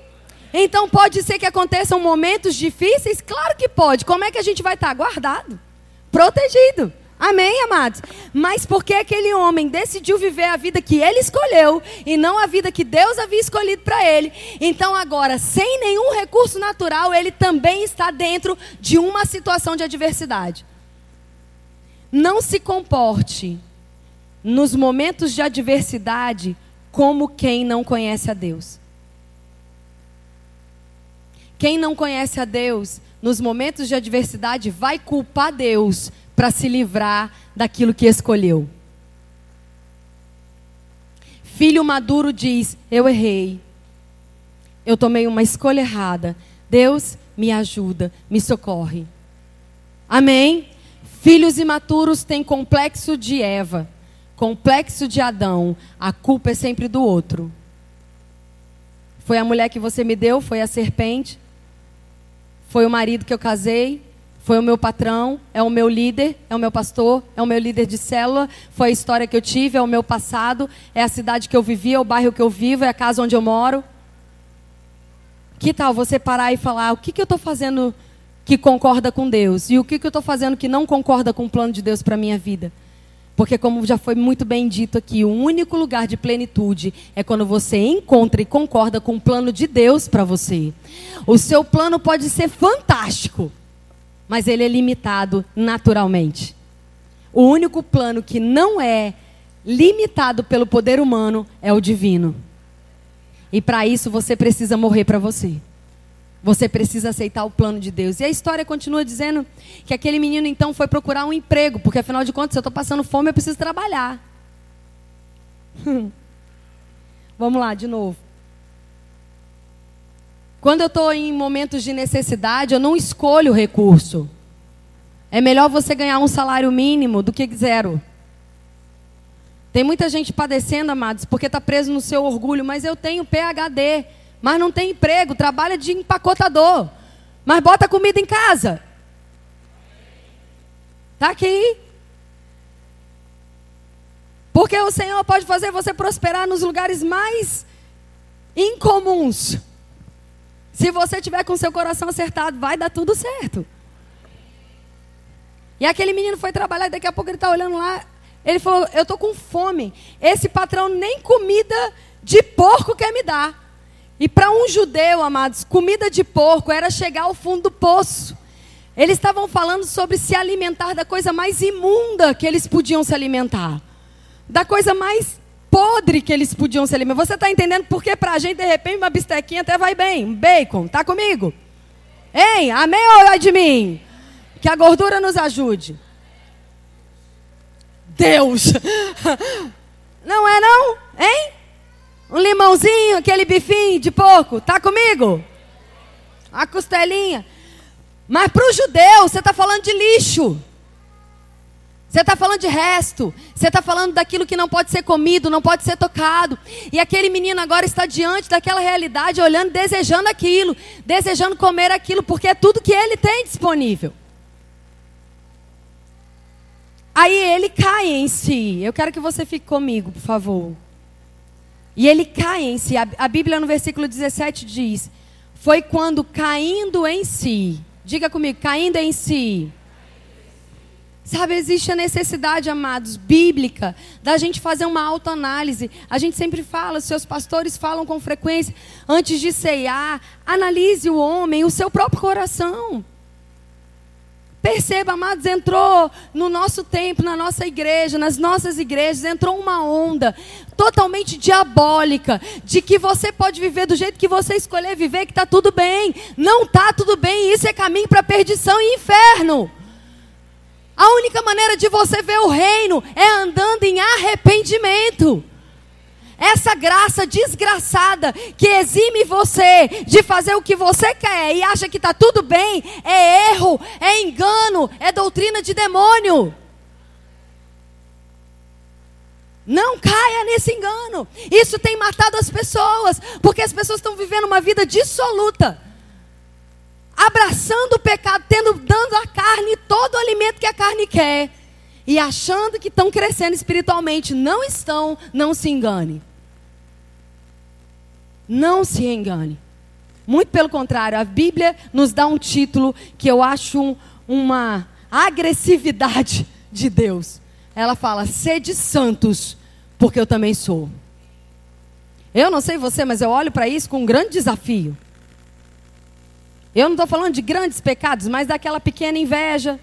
Então pode ser que aconteçam momentos difíceis? Claro que pode. Como é que a gente vai estar? Guardado, protegido. Amém, amados? Mas porque aquele homem decidiu viver a vida que ele escolheu e não a vida que Deus havia escolhido para ele. Então agora, sem nenhum recurso natural, ele também está dentro de uma situação de adversidade. Não se comporte nos momentos de adversidade como quem não conhece a Deus. Quem não conhece a Deus, nos momentos de adversidade, vai culpar Deus para se livrar daquilo que escolheu. Filho maduro diz: eu errei. Eu tomei uma escolha errada. Deus me ajuda, me socorre. Amém? Filhos imaturos têm complexo de Eva, complexo de Adão. A culpa é sempre do outro. Foi a mulher que você me deu, foi a serpente. Foi o marido que eu casei. Foi o meu patrão, é o meu líder, é o meu pastor, é o meu líder de célula, foi a história que eu tive, é o meu passado, é a cidade que eu vivi, é o bairro que eu vivo, é a casa onde eu moro. Que tal você parar e falar, o que eu estou fazendo que concorda com Deus? E o que eu estou fazendo que não concorda com o plano de Deus para a minha vida? Porque como já foi muito bem dito aqui, o único lugar de plenitude é quando você encontra e concorda com o plano de Deus para você. O seu plano pode ser fantástico, mas ele é limitado naturalmente. O único plano que não é limitado pelo poder humano é o divino. E para isso você precisa morrer para você. Você precisa aceitar o plano de Deus. E a história continua dizendo que aquele menino então foi procurar um emprego, porque afinal de contas, se eu estou passando fome, eu preciso trabalhar. Vamos lá, de novo. Quando eu estou em momentos de necessidade, eu não escolho o recurso. É melhor você ganhar um salário mínimo do que zero. Tem muita gente padecendo, amados, porque está preso no seu orgulho. Mas eu tenho PhD, mas não tem emprego, trabalha de empacotador. Mas bota comida em casa. Está aqui. Porque o Senhor pode fazer você prosperar nos lugares mais incomuns. Se você tiver com seu coração acertado, vai dar tudo certo. E aquele menino foi trabalhar e daqui a pouco ele está olhando lá. Ele falou, eu estou com fome. Esse patrão nem comida de porco quer me dar. E para um judeu, amados, comida de porco era chegar ao fundo do poço. Eles estavam falando sobre se alimentar da coisa mais imunda que eles podiam se alimentar. Da coisa mais podre que eles podiam se alimentar. Você está entendendo porque para a gente, de repente, uma bistequinha até vai bem. Um bacon, tá comigo? Hein? Amém ou ai de mim? Que a gordura nos ajude. Deus! Não é não? Hein? Um limãozinho, aquele bifinho de porco, tá comigo? A costelinha. Mas para o judeu, você está falando de lixo. Você está falando de resto. Você está falando daquilo que não pode ser comido, não pode ser tocado. E aquele menino agora está diante daquela realidade, olhando, desejando aquilo. Desejando comer aquilo, porque é tudo que ele tem disponível. Aí ele cai em si. Eu quero que você fique comigo, por favor. E ele cai em si. A Bíblia no versículo 17 diz: foi quando caindo em si. Diga comigo, caindo em si. Sabe, existe a necessidade, amados, bíblica, da gente fazer uma autoanálise. A gente sempre fala, seus pastores falam com frequência, antes de ceiar, analise o homem, o seu próprio coração. Perceba, amados, entrou no nosso tempo, na nossa igreja, nas nossas igrejas, entrou uma onda totalmente diabólica, de que você pode viver do jeito que você escolher viver, que está tudo bem. Não está tudo bem, isso é caminho para perdição e inferno. A única maneira de você ver o reino é andando em arrependimento. Essa graça desgraçada que exime você de fazer o que você quer e acha que está tudo bem, é erro, é engano, é doutrina de demônio. Não caia nesse engano. Isso tem matado as pessoas, porque as pessoas estão vivendo uma vida dissoluta, abraçando o pecado, dando à carne todo o alimento que a carne quer, e achando que estão crescendo espiritualmente. Não estão, não se engane. Não se engane. Muito pelo contrário, a Bíblia nos dá um título que eu acho uma agressividade de Deus. Ela fala: sede santos, porque eu também sou. Eu não sei você, mas eu olho para isso com um grande desafio. Eu não estou falando de grandes pecados, mas daquela pequena inveja.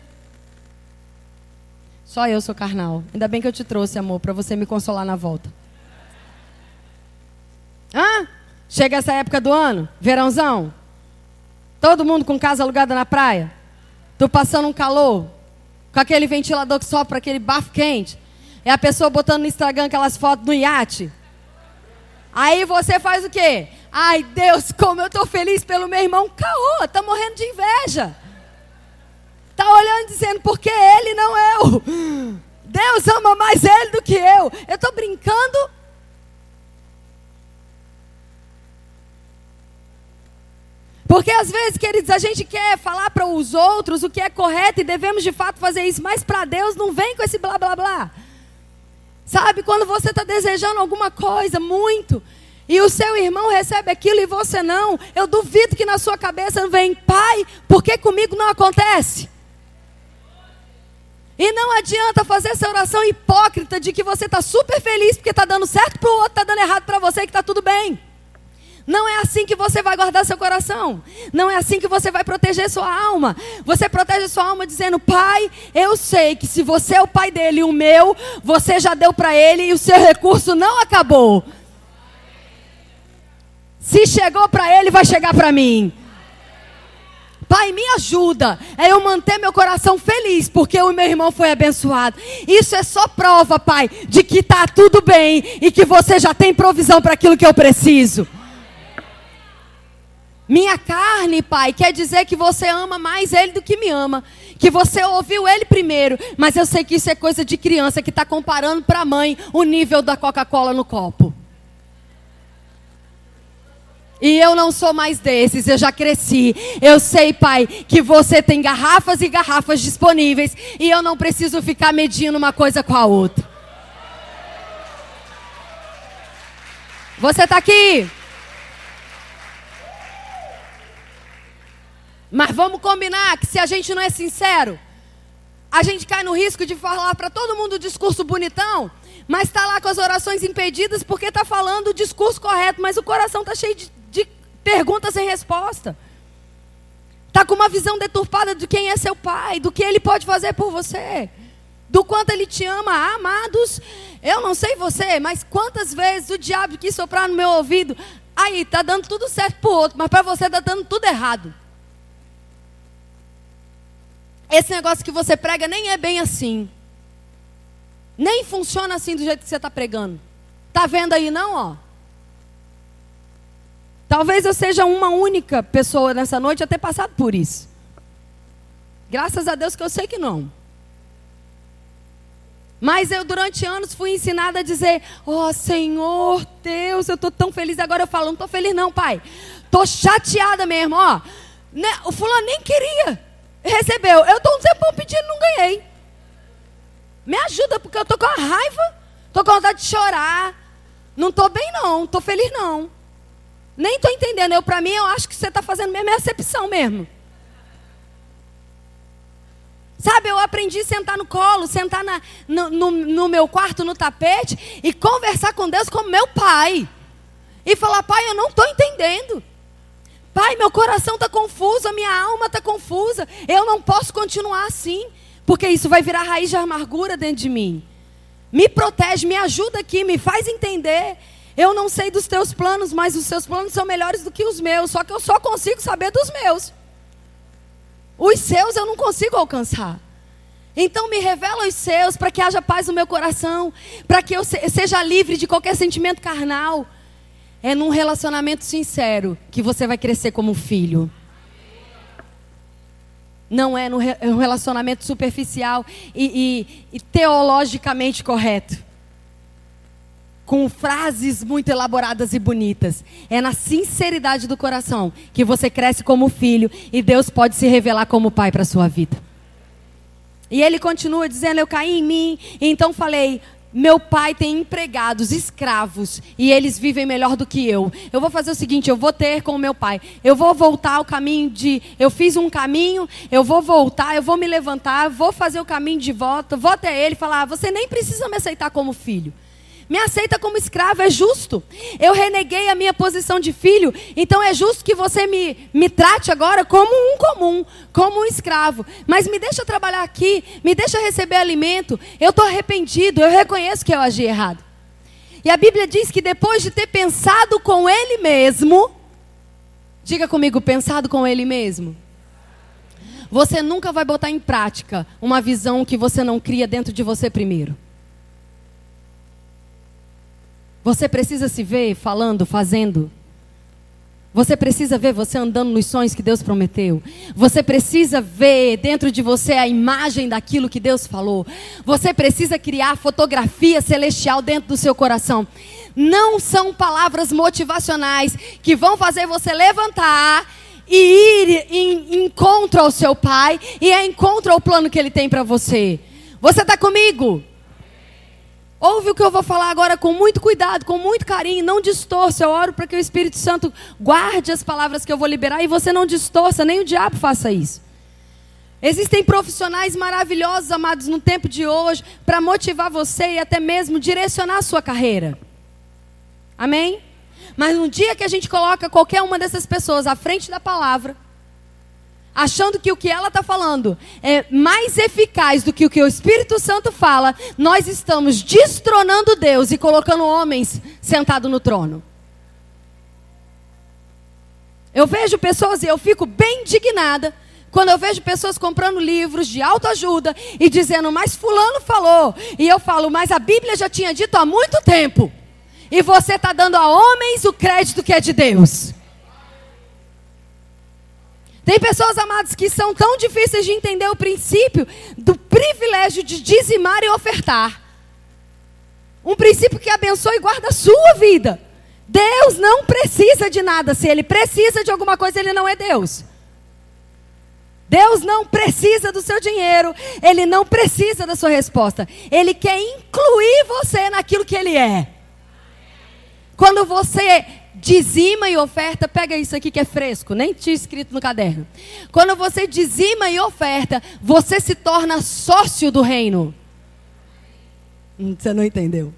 Só eu sou carnal. Ainda bem que eu te trouxe, amor, para você me consolar na volta. Chega essa época do ano, verãozão. Todo mundo com casa alugada na praia. Tô passando um calor, com aquele ventilador que sopra, aquele bafo quente. É a pessoa botando no Instagram aquelas fotos no iate. Aí você faz o quê? Ai, Deus, como eu estou feliz pelo meu irmão. Caô, tá morrendo de inveja. Tá olhando dizendo, porque ele não eu. Deus ama mais ele do que eu. Eu estou brincando. Porque às vezes, queridos, a gente quer falar para os outros o que é correto e devemos de fato fazer isso, mas para Deus não vem com esse blá blá blá. Sabe, quando você está desejando alguma coisa muito, e o seu irmão recebe aquilo e você não, eu duvido que na sua cabeça não vem: pai, por que comigo não acontece? E não adianta fazer essa oração hipócrita de que você está super feliz porque está dando certo para o outro, está dando errado para você e que está tudo bem. Não é assim que você vai guardar seu coração. Não é assim que você vai proteger sua alma. Você protege sua alma dizendo: pai, eu sei que se você é o pai dele e o meu, você já deu para ele e o seu recurso não acabou. Se chegou para ele, vai chegar para mim. Pai, me ajuda a eu manter meu coração feliz, porque o meu irmão foi abençoado. Isso é só prova, pai, de que está tudo bem e que você já tem provisão para aquilo que eu preciso. Minha carne, pai, quer dizer que você ama mais ele do que me ama. Que você ouviu ele primeiro. Mas eu sei que isso é coisa de criança que está comparando para a mãe o nível da Coca-Cola no copo. E eu não sou mais desses, eu já cresci. Eu sei, pai, que você tem garrafas e garrafas disponíveis. E eu não preciso ficar medindo uma coisa com a outra. Você está aqui? Mas vamos combinar que se a gente não é sincero, a gente cai no risco de falar para todo mundo o discurso bonitão, mas está lá com as orações impedidas porque está falando o discurso correto, mas o coração está cheio de perguntas sem resposta. Está com uma visão deturpada de quem é seu pai, do que ele pode fazer por você, do quanto ele te ama. Amados, eu não sei você, mas quantas vezes o diabo quis soprar no meu ouvido: aí, está dando tudo certo para o outro, mas para você está dando tudo errado. Esse negócio que você prega nem é bem assim. Nem funciona assim do jeito que você está pregando. Está vendo aí não, ó? Talvez eu seja uma única pessoa nessa noite a ter passado por isso. Graças a Deus que eu sei que não. Mas eu durante anos fui ensinada a dizer: ó Senhor Deus, eu estou tão feliz. Agora eu falo: não estou feliz não, pai. Estou chateada mesmo, ó. O fulano nem queria. Recebeu. Eu estou um tempão pedindo, não ganhei. Me ajuda, porque eu estou com a raiva. Estou com vontade de chorar. Não estou bem não, não estou feliz não. Nem estou entendendo. Para mim, eu acho que você está fazendo mesmo recepção mesmo. Sabe, eu aprendi a sentar no colo, sentar no meu quarto, no tapete, e conversar com Deus como meu pai. E falar: pai, eu não estou entendendo. Pai, meu coração está confuso, a minha alma está confusa. Eu não posso continuar assim, porque isso vai virar raiz de amargura dentro de mim. Me protege, me ajuda aqui, me faz entender. Eu não sei dos teus planos, mas os seus planos são melhores do que os meus. Só que eu só consigo saber dos meus. Os seus eu não consigo alcançar. Então me revela os seus, para que haja paz no meu coração, para que eu seja livre de qualquer sentimento carnal. É num relacionamento sincero que você vai crescer como filho. Não é num relacionamento superficial e teologicamente correto, com frases muito elaboradas e bonitas. É na sinceridade do coração que você cresce como filho e Deus pode se revelar como pai para a sua vida. E ele continua dizendo, eu caí em mim, então falei, meu pai tem empregados, escravos, e eles vivem melhor do que eu. Eu vou fazer o seguinte, eu vou ter com o meu pai. Eu vou voltar ao caminho eu fiz um caminho, eu vou voltar, eu vou me levantar, vou fazer o caminho de volta, vou até ele e falar, você nem precisa me aceitar como filho. Me aceita como escravo, é justo. Eu reneguei a minha posição de filho, então é justo que você me trate agora como um comum, como um escravo. Mas me deixa trabalhar aqui, me deixa receber alimento. Eu estou arrependido, eu reconheço que eu agi errado. E a Bíblia diz que depois de ter pensado com ele mesmo, diga comigo, pensado com ele mesmo. Você nunca vai botar em prática uma visão que você não cria dentro de você primeiro. Você precisa se ver falando, fazendo. Você precisa ver você andando nos sonhos que Deus prometeu. Você precisa ver dentro de você a imagem daquilo que Deus falou. Você precisa criar fotografia celestial dentro do seu coração. Não são palavras motivacionais que vão fazer você levantar e ir em encontro ao seu pai e em encontro ao plano que ele tem para você. Você está comigo? Ouve o que eu vou falar agora com muito cuidado, com muito carinho, não distorça. Eu oro para que o Espírito Santo guarde as palavras que eu vou liberar e você não distorça, nem o diabo faça isso. Existem profissionais maravilhosos, amados, no tempo de hoje, para motivar você e até mesmo direcionar a sua carreira. Amém? Mas no dia que a gente coloca qualquer uma dessas pessoas à frente da palavra, achando que o que ela está falando é mais eficaz do que o Espírito Santo fala, nós estamos destronando Deus e colocando homens sentados no trono. Eu vejo pessoas e eu fico bem indignada quando eu vejo pessoas comprando livros de autoajuda e dizendo, mas fulano falou. E eu falo, mas a Bíblia já tinha dito há muito tempo. E você está dando a homens o crédito que é de Deus. Tem pessoas, amados, que são tão difíceis de entender o princípio do privilégio de dizimar e ofertar. Um princípio que abençoa e guarda a sua vida. Deus não precisa de nada. Se Ele precisa de alguma coisa, Ele não é Deus. Deus não precisa do seu dinheiro. Ele não precisa da sua resposta. Ele quer incluir você naquilo que Ele é. Quando você dizima e oferta, pega isso aqui que é fresco, nem tinha escrito no caderno. Quando você dizima e oferta, você se torna sócio do reino. Você não entendeu?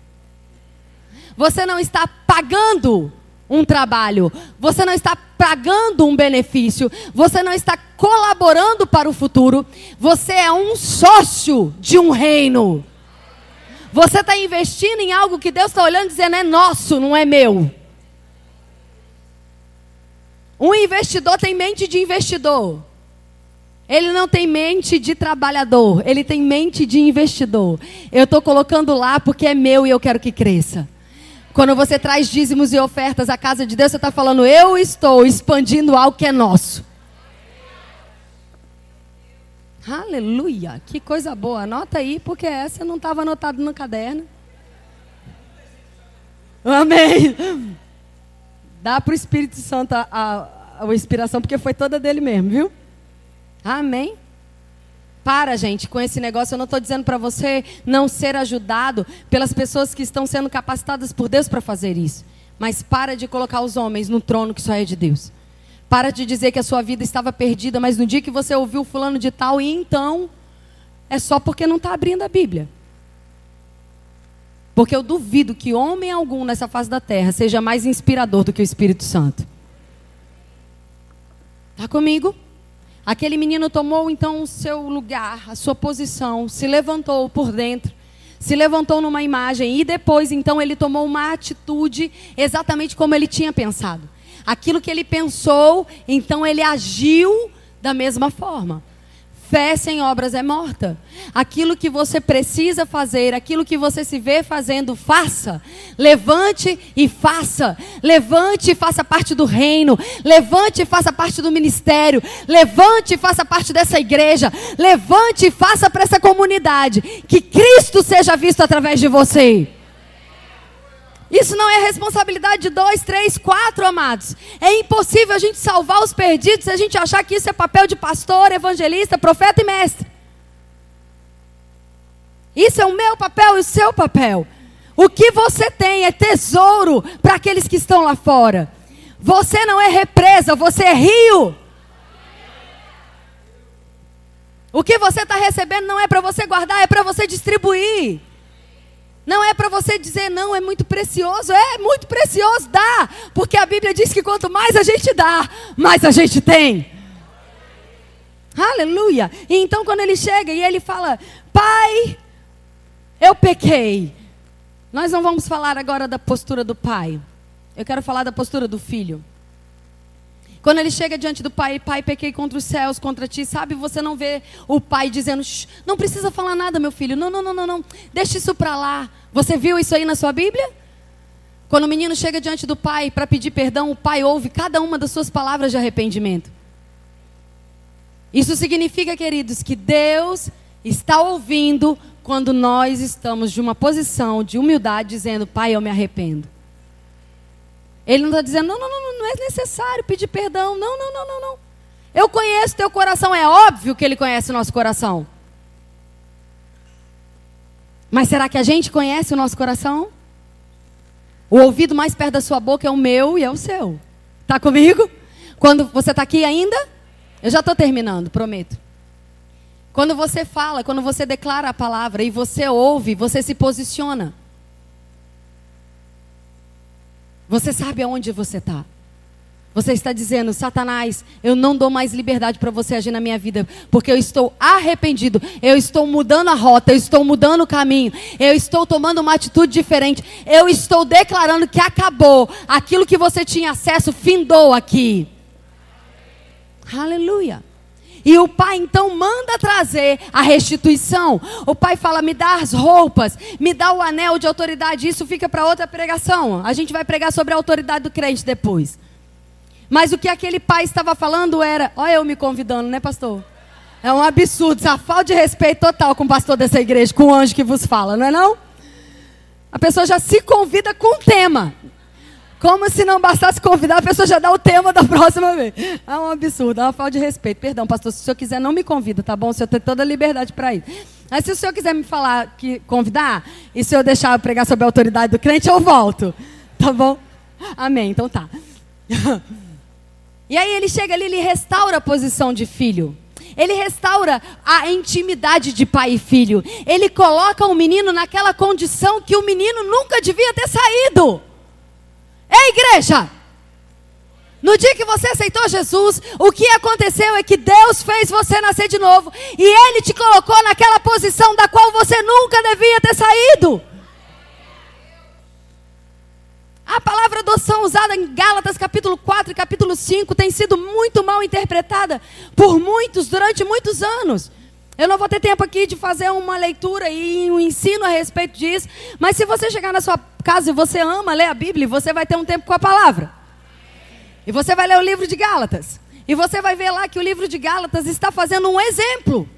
Você não está pagando um trabalho, você não está pagando um benefício, você não está colaborando para o futuro, você é um sócio de um reino. Você está investindo em algo que Deus está olhando e dizendo, é nosso, não é meu. Um investidor tem mente de investidor. Ele não tem mente de trabalhador. Ele tem mente de investidor. Eu estou colocando lá porque é meu e eu quero que cresça. Quando você traz dízimos e ofertas à casa de Deus, você está falando, eu estou expandindo algo que é nosso. Aleluia. Que coisa boa. Anota aí, porque essa não estava anotada no caderno. Amém. Dá para o Espírito Santo a inspiração, porque foi toda dele mesmo, viu? Amém? Para, gente, com esse negócio. Eu não estou dizendo para você não ser ajudado pelas pessoas que estão sendo capacitadas por Deus para fazer isso. Mas para de colocar os homens no trono que só é de Deus. Para de dizer que a sua vida estava perdida, mas no dia que você ouviu fulano de tal, e então, é só porque não está abrindo a Bíblia. Porque eu duvido que homem algum nessa face da terra seja mais inspirador do que o Espírito Santo. Está comigo? Aquele menino tomou então o seu lugar, a sua posição, se levantou por dentro, se levantou numa imagem e depois então ele tomou uma atitude exatamente como ele tinha pensado. Aquilo que ele pensou, então ele agiu da mesma forma. fé sem obras é morta. Aquilo que você precisa fazer, aquilo que você se vê fazendo, faça. Levante e faça. Levante e faça parte do reino. Levante e faça parte do ministério. Levante e faça parte dessa igreja. Levante e faça para essa comunidade. Que Cristo seja visto através de você. Isso não é responsabilidade de 2, 3, 4, amados. É impossível a gente salvar os perdidos se a gente achar que isso é papel de pastor, evangelista, profeta e mestre. Isso é o meu papel e o seu papel. O que você tem é tesouro para aqueles que estão lá fora. Você não é represa, você é rio. O que você está recebendo não é para você guardar, é para você distribuir. Não é para você dizer, não, é muito precioso. É muito precioso, dá. Porque a Bíblia diz que quanto mais a gente dá, mais a gente tem. Aleluia. E então quando ele chega e ele fala, pai, eu pequei. Nós não vamos falar agora da postura do pai. Eu quero falar da postura do filho. Quando ele chega diante do pai, pai, pequei contra os céus, contra ti, sabe? Você não vê o pai dizendo, não precisa falar nada, meu filho. Não, deixa isso para lá. Você viu isso aí na sua Bíblia? Quando o menino chega diante do pai para pedir perdão, o pai ouve cada uma das suas palavras de arrependimento. Isso significa, queridos, que Deus está ouvindo quando nós estamos de uma posição de humildade, dizendo, pai, eu me arrependo. Ele não está dizendo, não é necessário pedir perdão. Não. Eu conheço teu coração. É óbvio que ele conhece o nosso coração. Mas será que a gente conhece o nosso coração? O ouvido mais perto da sua boca é o meu e é o seu. Está comigo? Quando você está aqui ainda? Eu já estou terminando, prometo. Quando você fala, quando você declara a palavra e você ouve, você se posiciona. Você sabe aonde você está. Você está dizendo, Satanás, eu não dou mais liberdade para você agir na minha vida, porque eu estou arrependido, eu estou mudando a rota, eu estou mudando o caminho, eu estou tomando uma atitude diferente, eu estou declarando que acabou, aquilo que você tinha acesso findou aqui. Aleluia. E o pai então manda trazer a restituição. O pai fala, me dá as roupas, me dá o anel de autoridade. Isso fica para outra pregação. A gente vai pregar sobre a autoridade do crente depois. Mas o que aquele pai estava falando era, olha eu me convidando, né pastor? É um absurdo, essa falta de respeito total com o pastor dessa igreja, com o anjo que vos fala, não é não? A pessoa já se convida com o tema. Como se não bastasse convidar, a pessoa já dá o tema da próxima vez. É um absurdo, é uma falta de respeito. Perdão, pastor, se o senhor quiser, não me convida, tá bom? O senhor tem toda a liberdade para ir. Mas se o senhor quiser me falar, convidar, e se eu deixar eu pregar sobre a autoridade do crente, eu volto. Tá bom? Amém, então tá. E aí ele chega ali, ele restaura a posição de filho. Ele restaura a intimidade de pai e filho. Ele coloca o menino naquela condição que o menino nunca devia ter saído. Ei, igreja! No dia que você aceitou Jesus, o que aconteceu é que Deus fez você nascer de novo. E Ele te colocou naquela posição da qual você nunca devia ter saído. A palavra adoção usada em Gálatas capítulo 4 e capítulo 5 tem sido muito mal interpretada por muitos durante muitos anos. Eu não vou ter tempo aqui de fazer uma leitura e um ensino a respeito disso. Mas se você chegar na sua casa e você ama ler a Bíblia, você vai ter um tempo com a palavra. E você vai ler o livro de Gálatas. E você vai ver lá que o livro de Gálatas está fazendo um exemplo.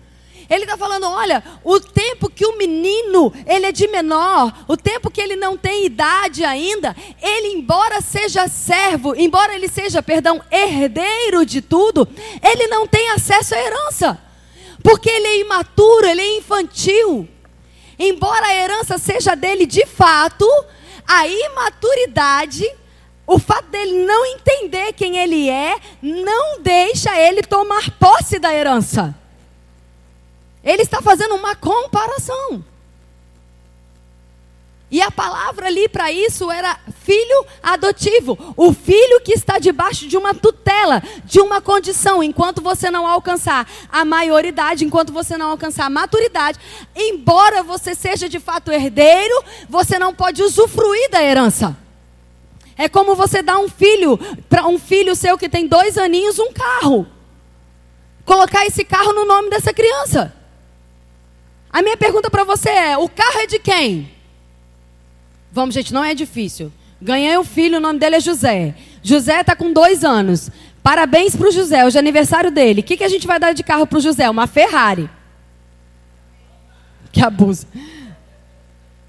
Ele está falando, olha, o tempo que o menino, ele é de menor, o tempo que ele não tem idade ainda, ele embora seja servo, embora ele seja, herdeiro de tudo, ele não tem acesso à herança. Porque ele é imaturo, ele é infantil. Embora a herança seja dele de fato, a imaturidade, o fato dele não entender quem ele é, não deixa ele tomar posse da herança. Ele está fazendo uma comparação. E a palavra ali para isso era filho adotivo. O filho que está debaixo de uma tutela, de uma condição. Enquanto você não alcançar a maioridade, enquanto você não alcançar a maturidade, embora você seja de fato herdeiro, você não pode usufruir da herança. É como você dar um filho, para um filho seu que tem 2 aninhos, um carro. colocar esse carro no nome dessa criança. A minha pergunta para você é, o carro é de quem? Vamos, gente, não é difícil. Ganhei um filho, o nome dele é José. José está com 2 anos. Parabéns para o José, hoje é aniversário dele. O que a gente vai dar de carro para o José? Uma Ferrari. Que abuso.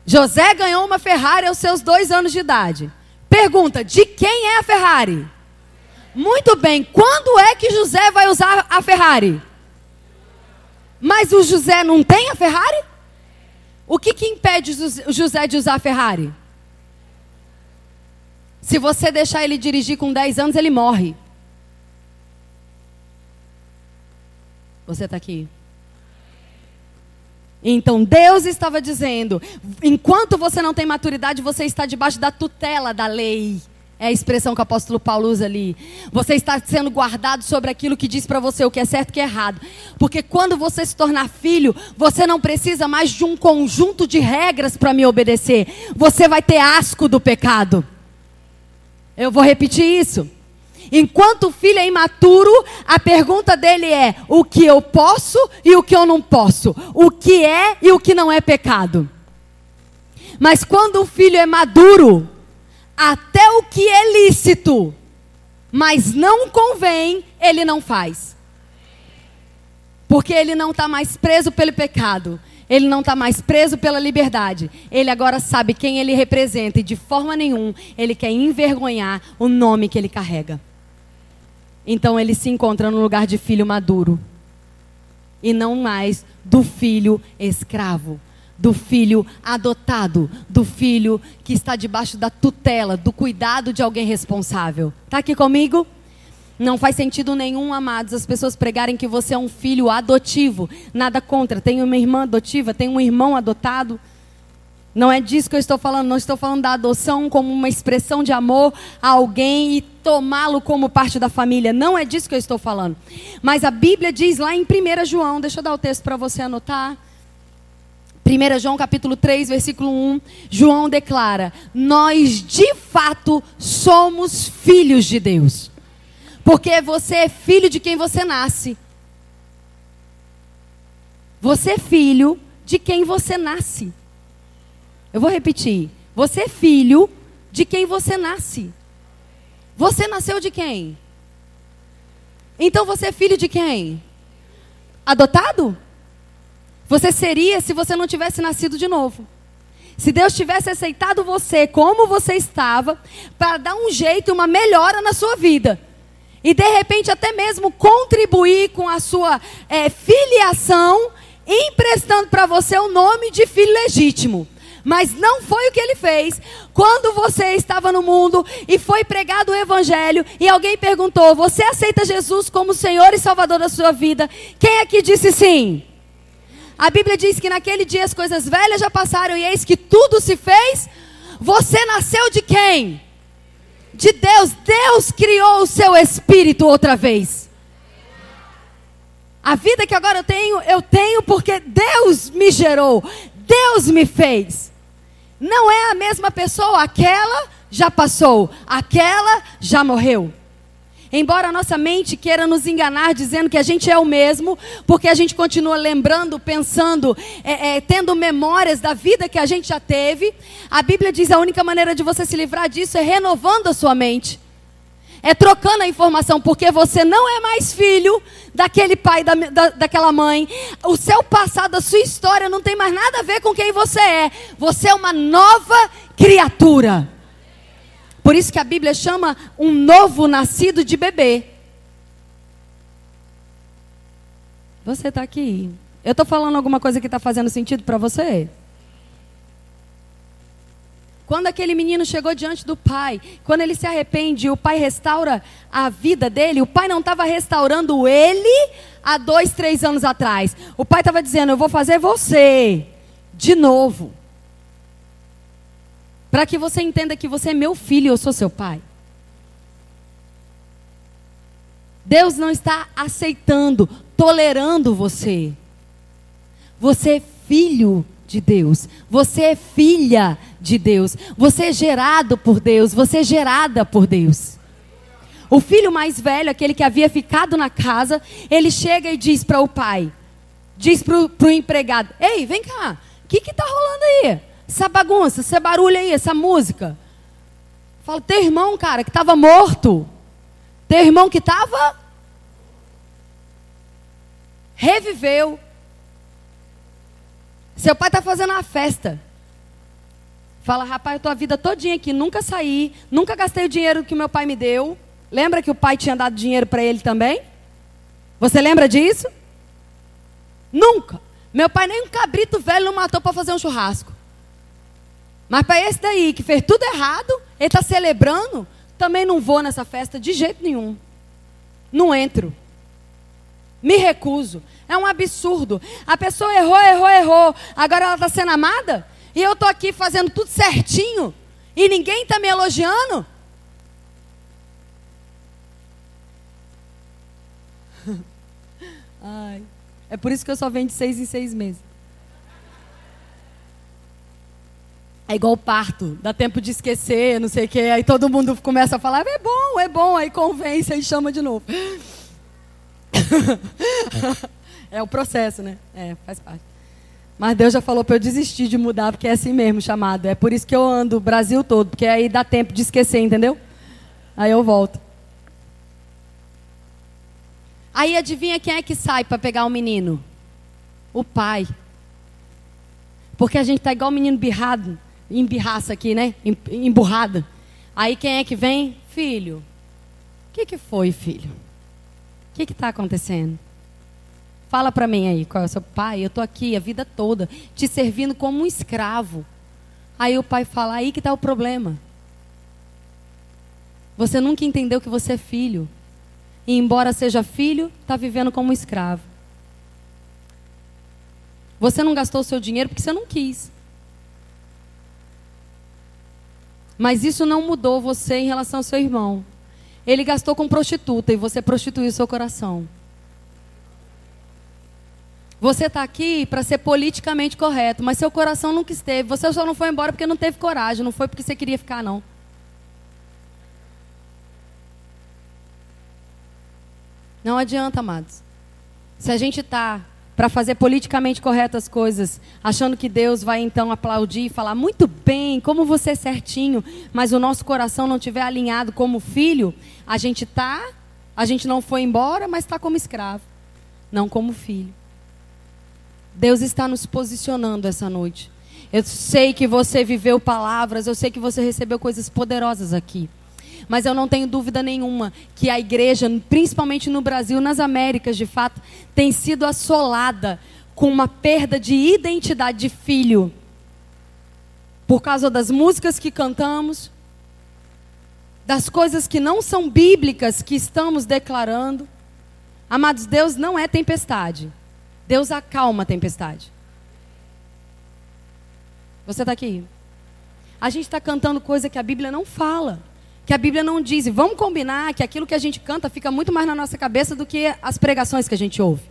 José ganhou uma Ferrari aos seus 2 anos de idade. Pergunta, de quem é a Ferrari? Muito bem, quando é que José vai usar a Ferrari? Mas o José não tem a Ferrari? O que impede o José de usar a Ferrari? Se você deixar ele dirigir com 10 anos, ele morre. Você está aqui? Então Deus estava dizendo, enquanto você não tem maturidade, você está debaixo da tutela da lei. É a expressão que o apóstolo Paulo usa ali. Você está sendo guardado sobre aquilo que diz para você o que é certo e o que é errado. Porque quando você se tornar filho, você não precisa mais de um conjunto de regras para me obedecer. Você vai ter asco do pecado. Eu vou repetir isso. Enquanto o filho é imaturo, a pergunta dele é: o que eu posso e o que eu não posso? O que é e o que não é pecado? Mas quando o filho é maduro, até o que é lícito, mas não convém, ele não faz. Porque ele não está mais preso pelo pecado. Ele não está mais preso pela liberdade. Ele agora sabe quem ele representa e de forma nenhuma ele quer envergonhar o nome que ele carrega. Então ele se encontra no lugar de filho maduro. E não mais do filho escravo. Do filho adotado. Do filho que está debaixo da tutela, do cuidado de alguém responsável. Está aqui comigo? Não faz sentido nenhum, amados, as pessoas pregarem que você é um filho adotivo. Nada contra. Tenho uma irmã adotiva, tenho um irmão adotado. Não é disso que eu estou falando. Não estou falando da adoção como uma expressão de amor a alguém e tomá-lo como parte da família. Não é disso que eu estou falando. Mas a Bíblia diz lá em 1 João, deixa eu dar o texto para você anotar. 1 João capítulo 3, versículo 1, João declara: nós de fato somos filhos de Deus. Porque você é filho de quem você nasce. Você é filho de quem você nasce. Eu vou repetir. Você é filho de quem você nasce. Você nasceu de quem? Então você é filho de quem? Adotado? Você seria se você não tivesse nascido de novo. Se Deus tivesse aceitado você como você estava, para dar um jeito, uma melhora na sua vida. E de repente até mesmo contribuir com a sua filiação, emprestando para você o nome de filho legítimo. Mas não foi o que ele fez. Quando você estava no mundo e foi pregado o evangelho e alguém perguntou: você aceita Jesus como Senhor e Salvador da sua vida? Quem aqui disse sim? A Bíblia diz que naquele dia as coisas velhas já passaram e eis que tudo se fez. Você nasceu de quem? De Deus. Deus criou o seu espírito outra vez. A vida que agora eu tenho porque Deus me gerou. Deus me fez. Não é a mesma pessoa. Aquela já passou. Aquela já morreu. Embora a nossa mente queira nos enganar dizendo que a gente é o mesmo, porque a gente continua lembrando, pensando, tendo memórias da vida que a gente já teve, a Bíblia diz que a única maneira de você se livrar disso é renovando a sua mente. É trocando a informação, porque você não é mais filho daquele pai, daquela mãe. O seu passado, a sua história não tem mais nada a ver com quem você é. Você é uma nova criatura. Por isso que a Bíblia chama um novo nascido de bebê. Você está aqui. Eu estou falando alguma coisa que está fazendo sentido para você? Quando aquele menino chegou diante do pai, quando ele se arrepende, o pai restaura a vida dele. O pai não estava restaurando ele há 2, 3 anos atrás. O pai estava dizendo: eu vou fazer você de novo. Para que você entenda que você é meu filho e eu sou seu pai. Deus não está aceitando, tolerando você. Você é filho de Deus. Você é filha de Deus. Você é gerado por Deus. Você é gerada por Deus. O filho mais velho, aquele que havia ficado na casa, ele chega e diz para o pai, diz para o empregado: ei, vem cá, o que está rolando aí? Essa bagunça, esse barulho aí, essa música. Fala: teu irmão, cara, que estava morto. Teu irmão que estava... reviveu. Seu pai está fazendo uma festa. Fala: rapaz, eu estou a vida todinha aqui, nunca saí, nunca gastei o dinheiro que meu pai me deu. Lembra que o pai tinha dado dinheiro para ele também? Você lembra disso? Nunca. Meu pai nem um cabrito velho não matou para fazer um churrasco. Mas para esse daí, que fez tudo errado, ele está celebrando, também não vou nessa festa de jeito nenhum. Não entro. Me recuso. É um absurdo. A pessoa errou. Agora ela está sendo amada? E eu estou aqui fazendo tudo certinho? E ninguém está me elogiando? Ai, é por isso que eu só venho de 6 em 6 meses. É igual o parto, dá tempo de esquecer, não sei o quê. Aí todo mundo começa a falar: é bom, aí convence, aí chama de novo. É o processo, né? É, faz parte. Mas Deus já falou para eu desistir de mudar, porque é assim mesmo chamado. É por isso que eu ando o Brasil todo, porque aí dá tempo de esquecer, entendeu? Aí eu volto. Aí adivinha quem é que sai para pegar o menino? O pai. Porque a gente tá igual o menino birrado, embirraça aqui, né? Emburrada. Aí quem é que vem? Filho. O que foi, filho? O que está acontecendo? Fala para mim aí, qual é o seu pai? Eu estou aqui a vida toda, te servindo como um escravo. Aí o pai fala: aí que está o problema. Você nunca entendeu que você é filho. E embora seja filho, está vivendo como um escravo. Você não gastou o seu dinheiro porque você não quis. Mas isso não mudou você em relação ao seu irmão. Ele gastou com prostituta e você prostituiu seu coração. Você está aqui para ser politicamente correto, mas seu coração nunca esteve. Você só não foi embora porque não teve coragem, não foi porque você queria ficar, não. Não adianta, amados. Se a gente está para fazer politicamente correto as coisas, achando que Deus vai então aplaudir e falar: muito bem, como você é certinho, mas o nosso coração não estiver alinhado como filho, a gente não foi embora, mas está como escravo, não como filho. Deus está nos posicionando essa noite. Eu sei que você viveu palavras, eu sei que você recebeu coisas poderosas aqui. Mas eu não tenho dúvida nenhuma que a igreja, principalmente no Brasil, nas Américas, de fato, tem sido assolada com uma perda de identidade de filho. Por causa das músicas que cantamos, das coisas que não são bíblicas que estamos declarando. Amados, Deus não é tempestade. Deus acalma a tempestade. Você está aqui? A gente está cantando coisa que a Bíblia não fala. Que a Bíblia não diz. E vamos combinar que aquilo que a gente canta fica muito mais na nossa cabeça do que as pregações que a gente ouve.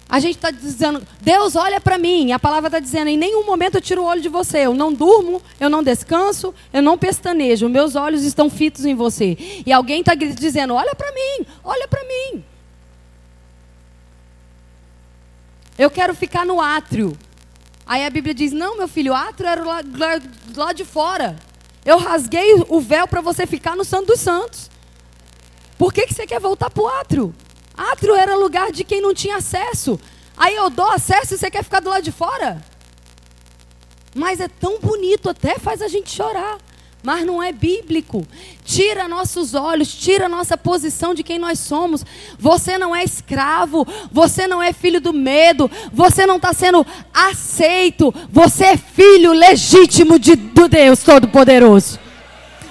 A gente está dizendo: Deus olha para mim. E a palavra está dizendo: em nenhum momento eu tiro o olho de você. Eu não durmo, eu não descanso, eu não pestanejo. Meus olhos estão fitos em você. E alguém está dizendo: olha para mim, olha para mim. Eu quero ficar no átrio. Aí a Bíblia diz: não, meu filho, o átrio era lá de fora. Eu rasguei o véu para você ficar no Santo dos Santos. Por que você quer voltar para o átrio? Átrio era lugar de quem não tinha acesso. Aí eu dou acesso e você quer ficar do lado de fora? Mas é tão bonito, até faz a gente chorar. Mas não é bíblico. Tira nossos olhos, tira nossa posição de quem nós somos. Você não é escravo, você não é filho do medo, você não está sendo aceito. Você é filho legítimo do Deus Todo-Poderoso.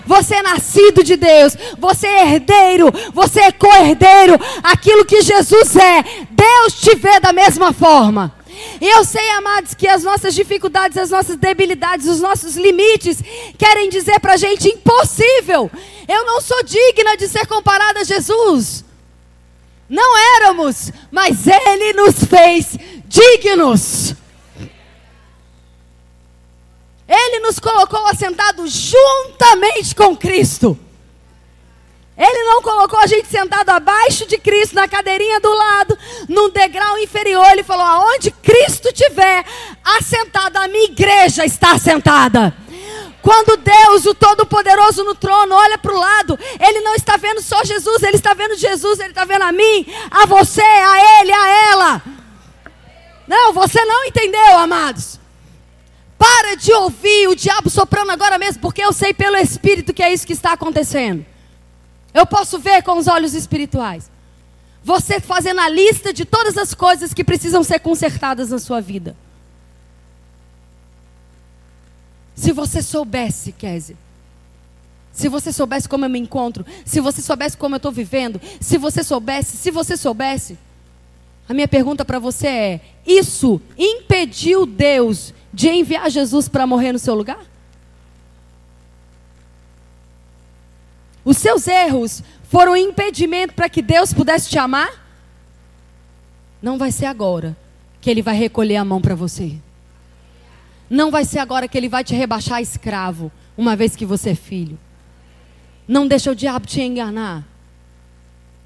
Você é nascido de Deus, você é herdeiro, você é co-herdeiro. Aquilo que Jesus é, Deus te vê da mesma forma. E eu sei, amados, que as nossas dificuldades, as nossas debilidades, os nossos limites querem dizer pra gente: impossível. Eu não sou digna de ser comparada a Jesus. Não éramos, mas Ele nos fez dignos. Ele Ele nos colocou assentados juntamente com Cristo. Ele não colocou a gente sentado abaixo de Cristo, na cadeirinha do lado, num degrau inferior. Ele falou, aonde Cristo estiver assentado, a minha igreja está assentada. Quando Deus, o Todo-Poderoso no trono, olha para o lado, Ele não está vendo só Jesus, Ele está vendo Jesus, Ele está vendo a mim, a você, a ele, a ela. Não, você não entendeu, amados. Para de ouvir o diabo soprando agora mesmo, porque eu sei pelo Espírito que é isso que está acontecendo. Eu posso ver com os olhos espirituais. Você fazendo a lista de todas as coisas que precisam ser consertadas na sua vida. Se você soubesse, Kézia, se você soubesse como eu me encontro, se você soubesse como eu estou vivendo, se você soubesse, a minha pergunta para você é, isso impediu Deus de enviar Jesus para morrer no seu lugar? Os seus erros foram um impedimento para que Deus pudesse te amar? Não vai ser agora que Ele vai recolher a mão para você. Não vai ser agora que Ele vai te rebaixar escravo, uma vez que você é filho. Não deixa o diabo te enganar.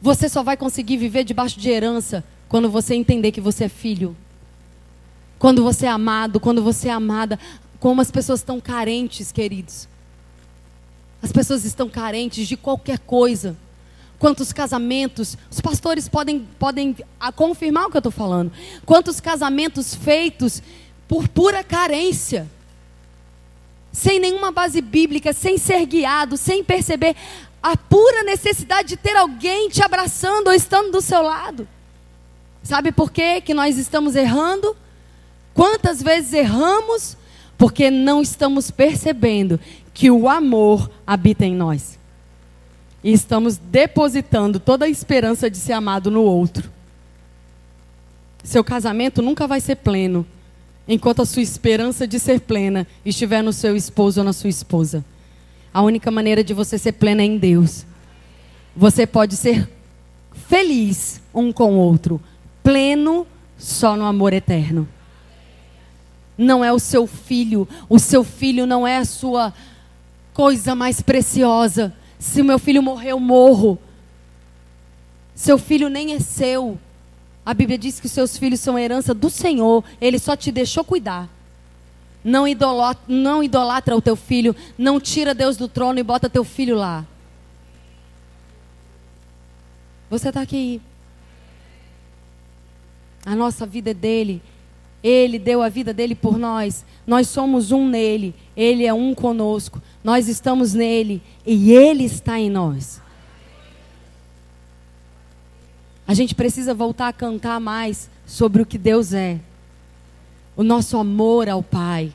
Você só vai conseguir viver debaixo de herança quando você entender que você é filho. Quando você é amado, quando você é amada. Como as pessoas estão carentes, queridos. As pessoas estão carentes de qualquer coisa. Quantos casamentos, os pastores podem confirmar o que eu estou falando. Quantos casamentos feitos por pura carência. Sem nenhuma base bíblica, sem ser guiado, sem perceber a pura necessidade de ter alguém te abraçando ou estando do seu lado. Sabe por quê que nós estamos errando? Quantas vezes erramos? Porque não estamos percebendo que o amor habita em nós. E estamos depositando toda a esperança de ser amado no outro. Seu casamento nunca vai ser pleno enquanto a sua esperança de ser plena estiver no seu esposo ou na sua esposa. A única maneira de você ser plena é em Deus. Você pode ser feliz um com o outro, pleno só no amor eterno. Não é o seu filho não é a sua coisa mais preciosa. Se o meu filho morrer, eu morro. Seu filho nem é seu. A Bíblia diz que os seus filhos são herança do Senhor. Ele só te deixou cuidar. Não idolatra o teu filho. Não tira Deus do trono e bota teu filho lá. Você está aqui. A nossa vida é dele. Ele deu a vida dele por nós. Nós somos um nele. Ele é um conosco. Nós estamos nele. E ele está em nós. A gente precisa voltar a cantar mais sobre o que Deus é. O nosso amor ao Pai.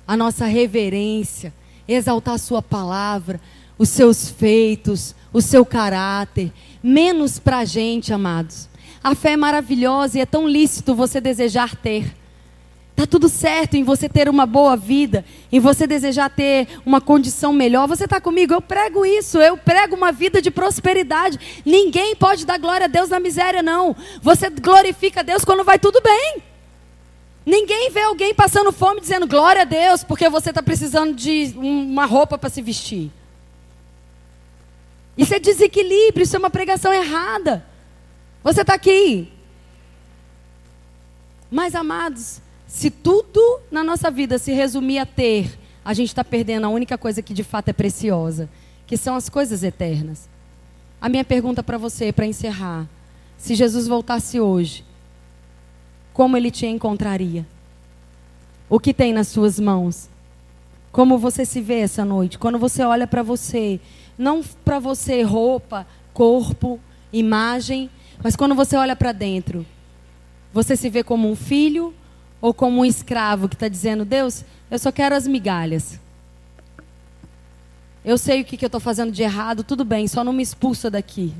A nossa reverência. Exaltar a sua palavra. Os seus feitos. O seu caráter. Menos para a gente, amados. A fé é maravilhosa e é tão lícito você desejar ter. Está tudo certo em você ter uma boa vida, em você desejar ter uma condição melhor. Você está comigo? Eu prego isso, eu prego uma vida de prosperidade. Ninguém pode dar glória a Deus na miséria, não. Você glorifica a Deus quando vai tudo bem. Ninguém vê alguém passando fome dizendo glória a Deus, porque você está precisando de uma roupa para se vestir. Isso é desequilíbrio, isso é uma pregação errada. Você está aqui. Mas, amados, se tudo na nossa vida se resumir a ter, a gente está perdendo a única coisa que de fato é preciosa, que são as coisas eternas. A minha pergunta para você, para encerrar: se Jesus voltasse hoje, como Ele te encontraria? O que tem nas suas mãos? Como você se vê essa noite? Quando você olha para você, não para você roupa, corpo, imagem, mas quando você olha para dentro, você se vê como um filho ou como um escravo que está dizendo: Deus, eu só quero as migalhas. Eu sei o que eu estou fazendo de errado, tudo bem, só não me expulsa daqui.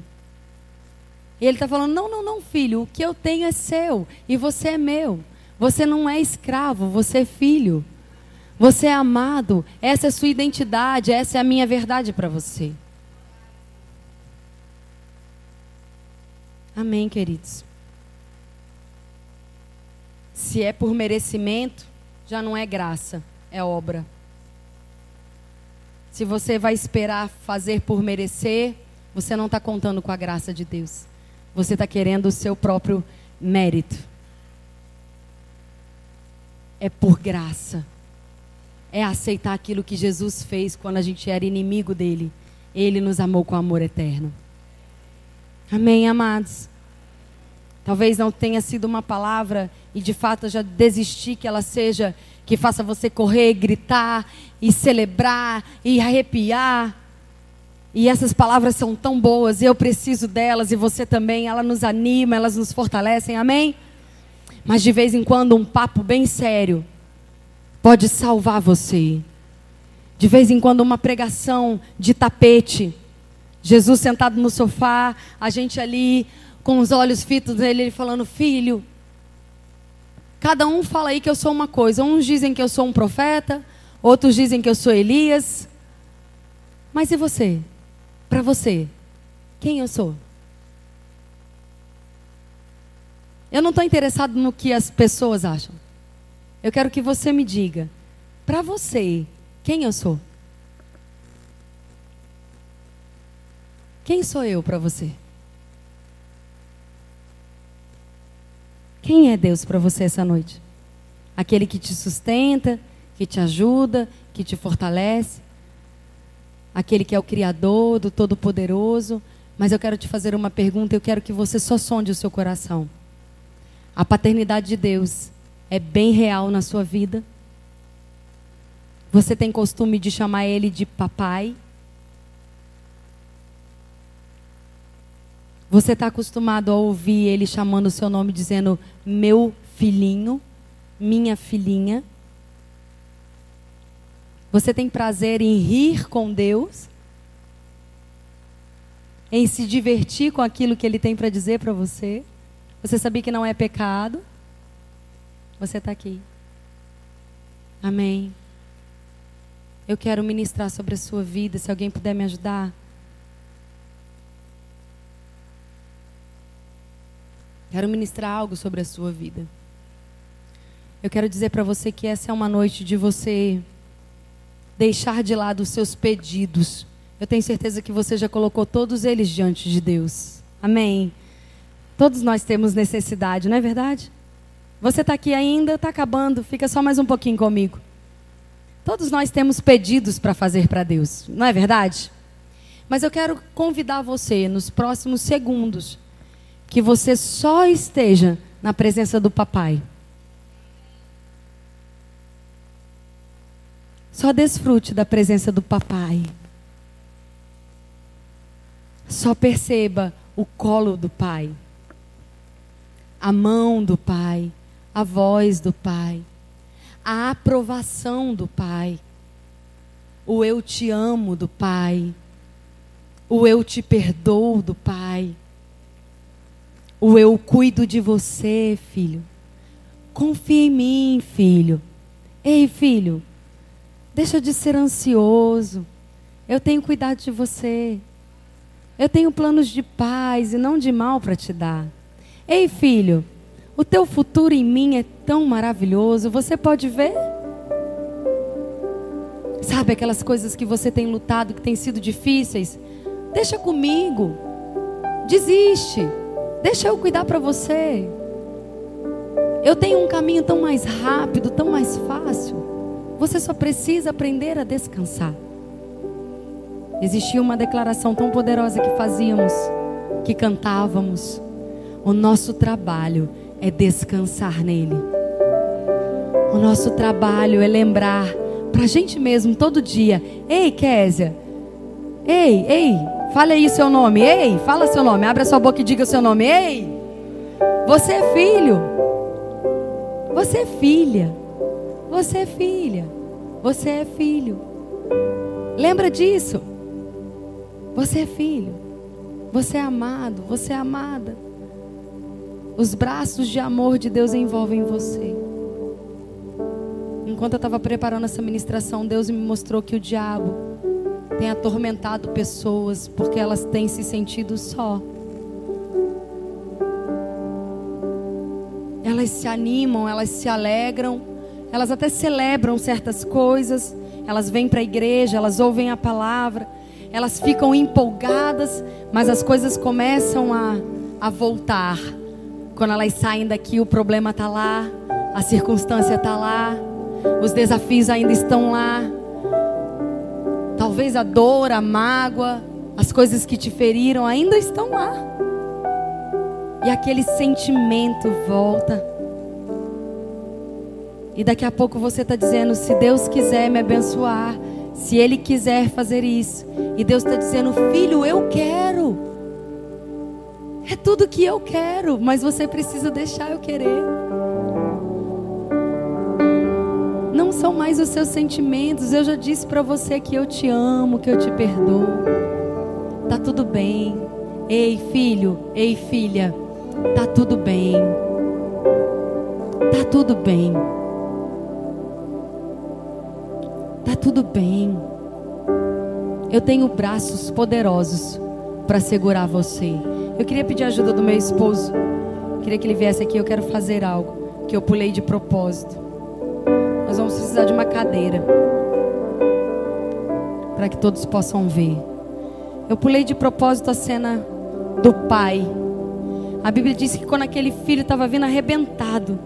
E Ele está falando: não, filho, o que eu tenho é seu e você é meu. Você não é escravo, você é filho. Você é amado, essa é a sua identidade, essa é a minha verdade para você. Amém, queridos? Se é por merecimento, já não é graça, é obra. se você vai esperar fazer por merecer, você não está contando com a graça de Deus. Você está querendo o seu próprio mérito. É por graça. É aceitar aquilo que Jesus fez quando a gente era inimigo dele. Ele nos amou com amor eterno. Amém, amados? Talvez não tenha sido uma palavra, e de fato eu já desisti que ela seja, que faça você correr, gritar, e celebrar, e arrepiar. E essas palavras são tão boas, e eu preciso delas, e você também. Elas nos animam, elas nos fortalecem, amém? Mas de vez em quando um papo bem sério pode salvar você. De vez em quando uma pregação de tapete. Jesus sentado no sofá, a gente ali com os olhos fitos nele, ele falando: filho, cada um fala aí que eu sou uma coisa. Uns dizem que eu sou um profeta, outros dizem que eu sou Elias. Mas e você? Para você, quem eu sou? Eu não estou interessado no que as pessoas acham. Eu quero que você me diga, para você, quem eu sou? Quem sou eu para você? Quem é Deus para você essa noite? Aquele que te sustenta, que te ajuda, que te fortalece. Aquele que é o Criador do Todo-Poderoso. Mas eu quero te fazer uma pergunta, eu quero que você só sonde o seu coração. A paternidade de Deus é bem real na sua vida? Você tem costume de chamar Ele de papai? Você está acostumado a ouvir Ele chamando o seu nome, dizendo: meu filhinho, minha filhinha? Você tem prazer em rir com Deus? Em se divertir com aquilo que Ele tem para dizer para você? Você sabia que não é pecado? Você está aqui. Amém. Eu quero ministrar sobre a sua vida, se alguém puder me ajudar. Quero ministrar algo sobre a sua vida. Eu quero dizer para você que essa é uma noite de você deixar de lado os seus pedidos. Eu tenho certeza que você já colocou todos eles diante de Deus. Amém. Todos nós temos necessidade, não é verdade? Você está aqui ainda, está acabando, fica só mais um pouquinho comigo. Todos nós temos pedidos para fazer para Deus, não é verdade? Mas eu quero convidar você, nos próximos segundos, que você só esteja na presença do papai. Só desfrute da presença do papai. Só perceba o colo do pai. A mão do pai. A voz do pai. A aprovação do pai. O eu te amo do pai. O eu te perdoo do pai. O eu cuido de você, filho. Confia em mim, filho. Ei, filho, deixa de ser ansioso. Eu tenho cuidado de você. Eu tenho planos de paz e não de mal para te dar. Ei, filho, o teu futuro em mim é tão maravilhoso. Você pode ver? Sabe aquelas coisas que você tem lutado, que têm sido difíceis? Deixa comigo. Desiste. Deixa eu cuidar para você. Eu tenho um caminho tão mais rápido, tão mais fácil. Você só precisa aprender a descansar. Existia uma declaração tão poderosa que fazíamos, que cantávamos. O nosso trabalho é descansar nele. O nosso trabalho é lembrar para a gente mesmo todo dia: ei, Késia, ei, fala aí seu nome. Ei, fala seu nome, abre a sua boca e diga seu nome. Ei, você é filho. Você é filha. Você é filha. Você é filho. Lembra disso? Você é filho. Você é amado. Você é amada. Os braços de amor de Deus envolvem você. Enquanto eu estava preparando essa ministração, Deus me mostrou que o diabo tem atormentado pessoas porque elas têm se sentido só. Elas se animam, elas se alegram, Elas até celebram certas coisas, elas vêm para a igreja, elas ouvem a palavra, elas ficam empolgadas, mas as coisas começam a voltar. Quando elas saem daqui, o problema está lá, a circunstância está lá, os desafios ainda estão lá. Talvez a dor, a mágoa, as coisas que te feriram ainda estão lá. E aquele sentimento volta. E daqui a pouco você está dizendo, se Deus quiser me abençoar, se Ele quiser fazer isso. E Deus está dizendo, filho, eu quero. É tudo que eu quero, mas você precisa deixar eu querer. Não são mais os seus sentimentos. Eu já disse para você que eu te amo, que eu te perdoo. Tá tudo bem. Ei, filho, ei, filha, tá tudo bem. Tá tudo bem. Tá tudo bem. Eu tenho braços poderosos para segurar você. Eu queria pedir a ajuda do meu esposo. Queria que ele viesse aqui. Eu quero fazer algo que eu pulei de propósito. Nós vamos precisar de uma cadeira para que todos possam ver. Eu pulei de propósito a cena do pai. A Bíblia diz que quando aquele filho estava vindo arrebentado,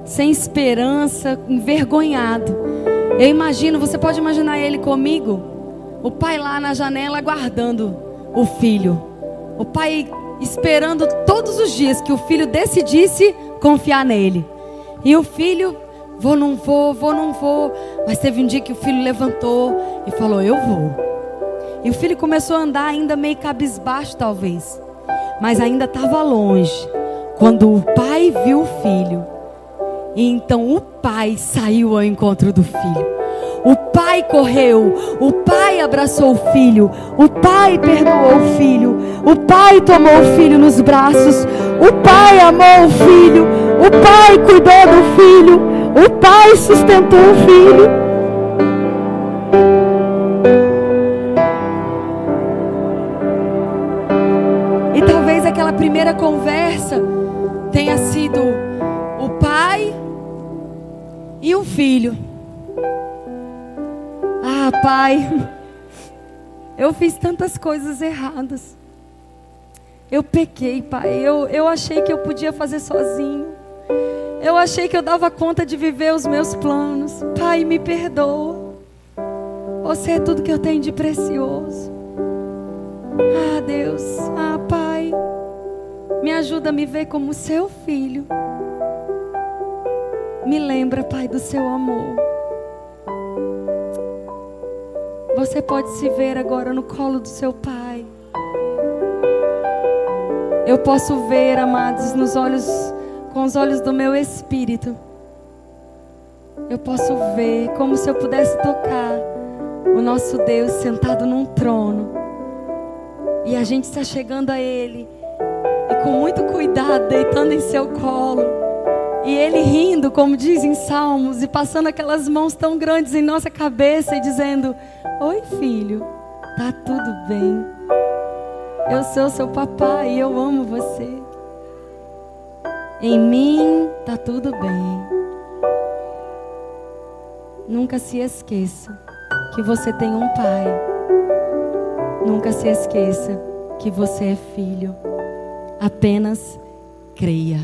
sem esperança, envergonhado, eu imagino, você pode imaginar ele comigo? O pai lá na janela aguardando o filho. O pai esperando todos os dias que o filho decidisse confiar nele. E o filho, vou, não vou, vou, não vou. Mas teve um dia que o filho levantou e falou, eu vou. E o filho começou a andar ainda meio cabisbaixo talvez. Mas ainda estava longe. Quando o pai viu o filho. E então o pai saiu ao encontro do filho. O pai correu, o pai abraçou o filho, o pai perdoou o filho, o pai tomou o filho nos braços, o pai amou o filho, o pai cuidou do filho, o pai sustentou o filho. E talvez aquela primeira conversa tenha sido o pai e o filho. Ah, pai, eu fiz tantas coisas erradas. Eu pequei, pai. Eu achei que eu podia fazer sozinho. Eu achei que eu dava conta de viver os meus planos. Pai, me perdoa. Você é tudo que eu tenho de precioso. Ah, Deus. Ah, pai, me ajuda a me ver como seu filho. Me lembra, pai, do seu amor. Você pode se ver agora no colo do seu pai. Eu posso ver, amados, com os olhos do meu espírito. Eu posso ver como se eu pudesse tocar o nosso Deus sentado num trono. E a gente está chegando a Ele. E com muito cuidado, deitando em seu colo. E Ele rindo, como diz em Salmos, e passando aquelas mãos tão grandes em nossa cabeça e dizendo, oi, filho, tá tudo bem. Eu sou seu papai e eu amo você. Em mim tá tudo bem. Nunca se esqueça que você tem um pai. Nunca se esqueça que você é filho. Apenas creia.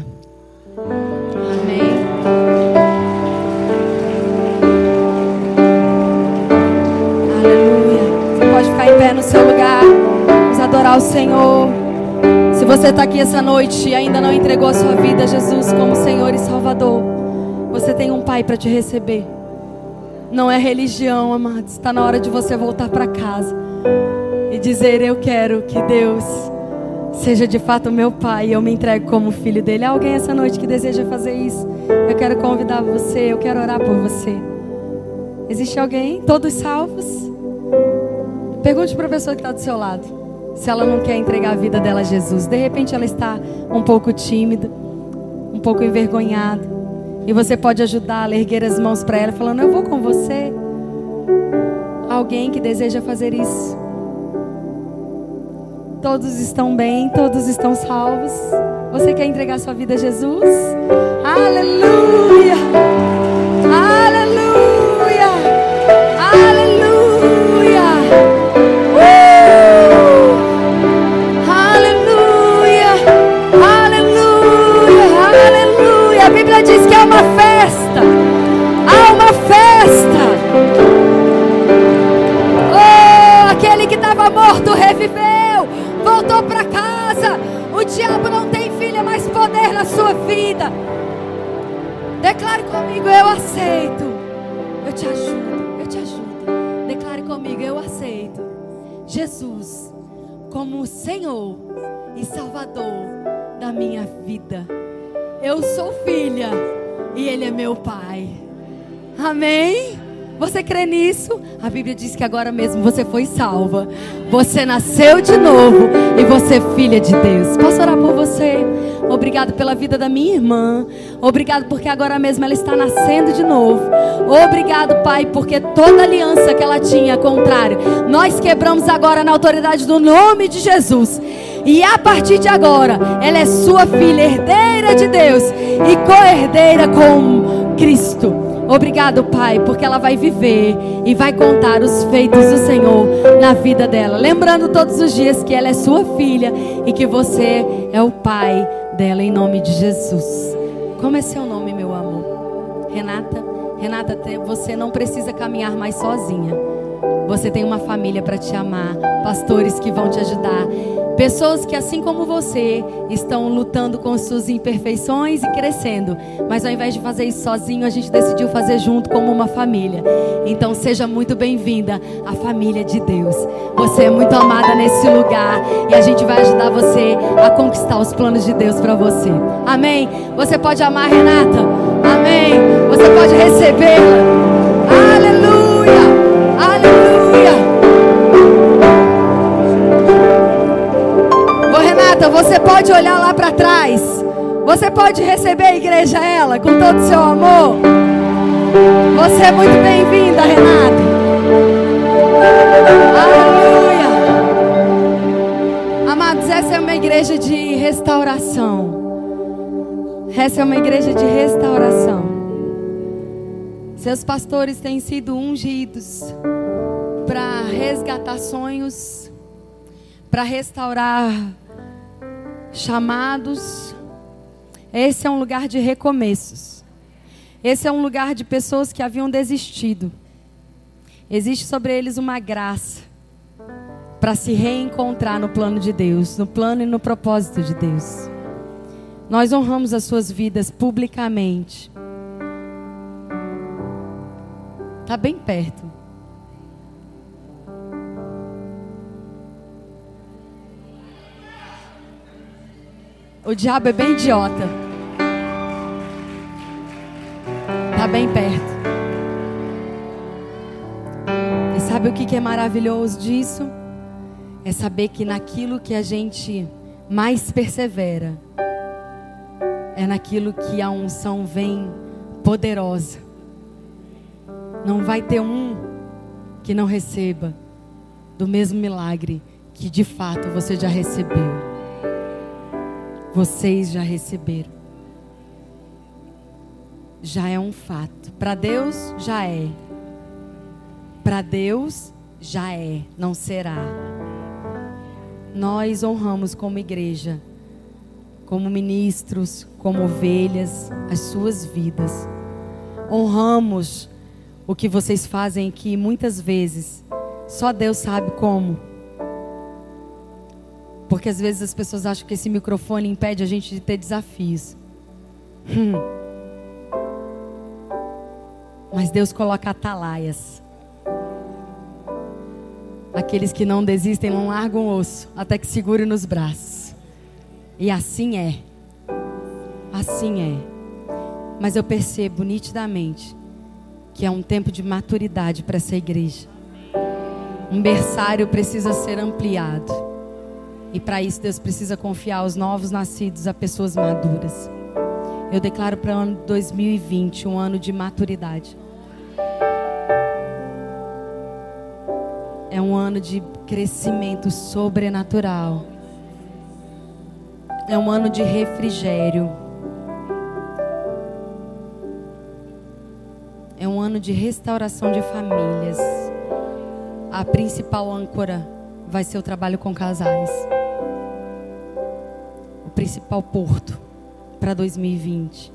Amém. Aleluia. Você pode ficar em pé no seu lugar. Vamos adorar o Senhor. Se você está aqui essa noite e ainda não entregou a sua vida a Jesus como Senhor e Salvador, você tem um pai para te receber. Não é religião, amados. Está na hora de você voltar para casa e dizer, eu quero que Deus seja de fato meu pai e eu me entrego como filho dele. Há alguém essa noite que deseja fazer isso? Eu quero convidar você, eu quero orar por você. Existe alguém? Todos salvos? Pergunte para a pessoa que está do seu lado se ela não quer entregar a vida dela a Jesus. De repente ela está um pouco tímida, um pouco envergonhada, e você pode ajudar a erguer as mãos para ela falando, eu vou com você. Alguém que deseja fazer isso? Todos estão bem, todos estão salvos. Você quer entregar sua vida a Jesus? Aleluia! Aleluia. Aleluia. Aleluia. Aleluia. Aleluia. A Bíblia diz que há uma festa. Há uma festa. Oh, aquele que estava morto reviveu. Voltou para casa. O diabo não tem, filha, mais poder na sua vida. Declare comigo: eu aceito. Eu te ajudo, eu te ajudo. Declare comigo: eu aceito Jesus como o Senhor e Salvador da minha vida. Eu sou filha e Ele é meu Pai. Amém? Você crê nisso? A Bíblia diz que agora mesmo você foi salva. Você nasceu de novo e você é filha de Deus. Posso orar por você? Obrigado pela vida da minha irmã. Obrigado porque agora mesmo ela está nascendo de novo. Obrigado, Pai, porque toda aliança que ela tinha contrária, nós quebramos agora na autoridade do nome de Jesus. E a partir de agora, ela é sua filha, herdeira de Deus e co-herdeira com Cristo. Obrigado, Pai, porque ela vai viver e vai contar os feitos do Senhor na vida dela. Lembrando todos os dias que ela é sua filha e que você é o pai dela, em nome de Jesus. Como é seu nome, meu amor? Renata? Renata, você não precisa caminhar mais sozinha. Você tem uma família para te amar, pastores que vão te ajudar, pessoas que, assim como você, estão lutando com suas imperfeições e crescendo. Mas ao invés de fazer isso sozinho, a gente decidiu fazer junto como uma família. Então seja muito bem-vinda à família de Deus. Você é muito amada nesse lugar e a gente vai ajudar você a conquistar os planos de Deus para você. Amém? Você pode amar Renata? Amém? Você pode recebê-la? Aleluia! Aleluia! Renata, você pode olhar lá para trás. Você pode receber a igreja, ela, com todo o seu amor. Você é muito bem-vinda, Renata. Aleluia. Amados, essa é uma igreja de restauração. Essa é uma igreja de restauração. Seus pastores têm sido ungidos para resgatar sonhos, para restaurar chamados. Esse é um lugar de recomeços. Esse é um lugar de pessoas que haviam desistido. Existe sobre eles uma graça para se reencontrar no plano de Deus, no plano e no propósito de Deus. Nós honramos as suas vidas publicamente. Está bem perto. O diabo é bem idiota. Está bem perto. E sabe o que é maravilhoso disso? É saber que naquilo que a gente mais persevera, é naquilo que a unção vem poderosa. Não vai ter um que não receba do mesmo milagre que de fato você já recebeu. Vocês já receberam. Já é um fato. Para Deus já é. Para Deus já é, não será. Nós honramos como igreja, como ministros, como ovelhas, as suas vidas. Honramos o que vocês fazem aqui muitas vezes. Só Deus sabe como. Porque às vezes as pessoas acham que esse microfone impede a gente de ter desafios. Mas Deus coloca atalaias. Aqueles que não desistem não largam o osso, até que segure nos braços. E assim é. Assim é. Mas eu percebo nitidamente que é um tempo de maturidade para essa igreja. Um berçário precisa ser ampliado. E para isso Deus precisa confiar os novos nascidos a pessoas maduras. Eu declaro para o ano 2020 um ano de maturidade. É um ano de crescimento sobrenatural. É um ano de refrigério. ano de restauração de famílias. A principal âncora vai ser o trabalho com casais. O principal porto para 2020.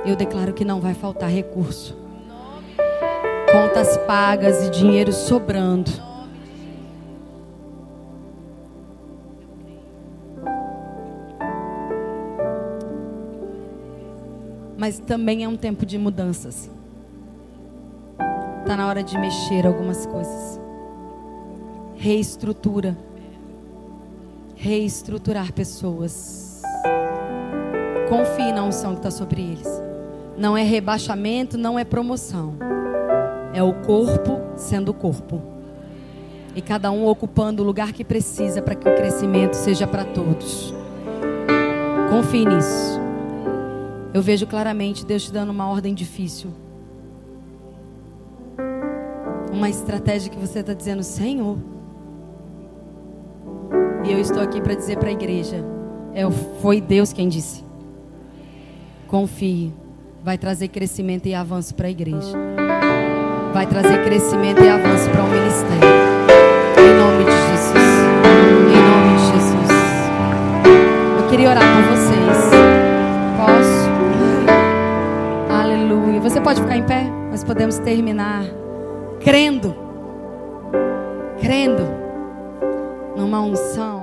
Eu declaro que não vai faltar recurso. Contas pagas e dinheiro sobrando. Mas também é um tempo de mudanças. Está na hora de mexer algumas coisas. Reestrutura. Reestruturar pessoas. Confie na unção que está sobre eles. Não é rebaixamento, não é promoção. É o corpo sendo o corpo. E cada um ocupando o lugar que precisa para que o crescimento seja para todos. Confie nisso. Eu vejo claramente Deus te dando uma ordem difícil. Uma estratégia que você está dizendo, Senhor. E eu estou aqui para dizer para a igreja. Foi Deus quem disse. Confie. Vai trazer crescimento e avanço para a igreja. Vai trazer crescimento e avanço para o ministério. Em nome de Jesus. Em nome de Jesus. Eu queria orar por vocês. Posso? Aleluia. Você pode ficar em pé? Nós podemos terminar crendo numa unção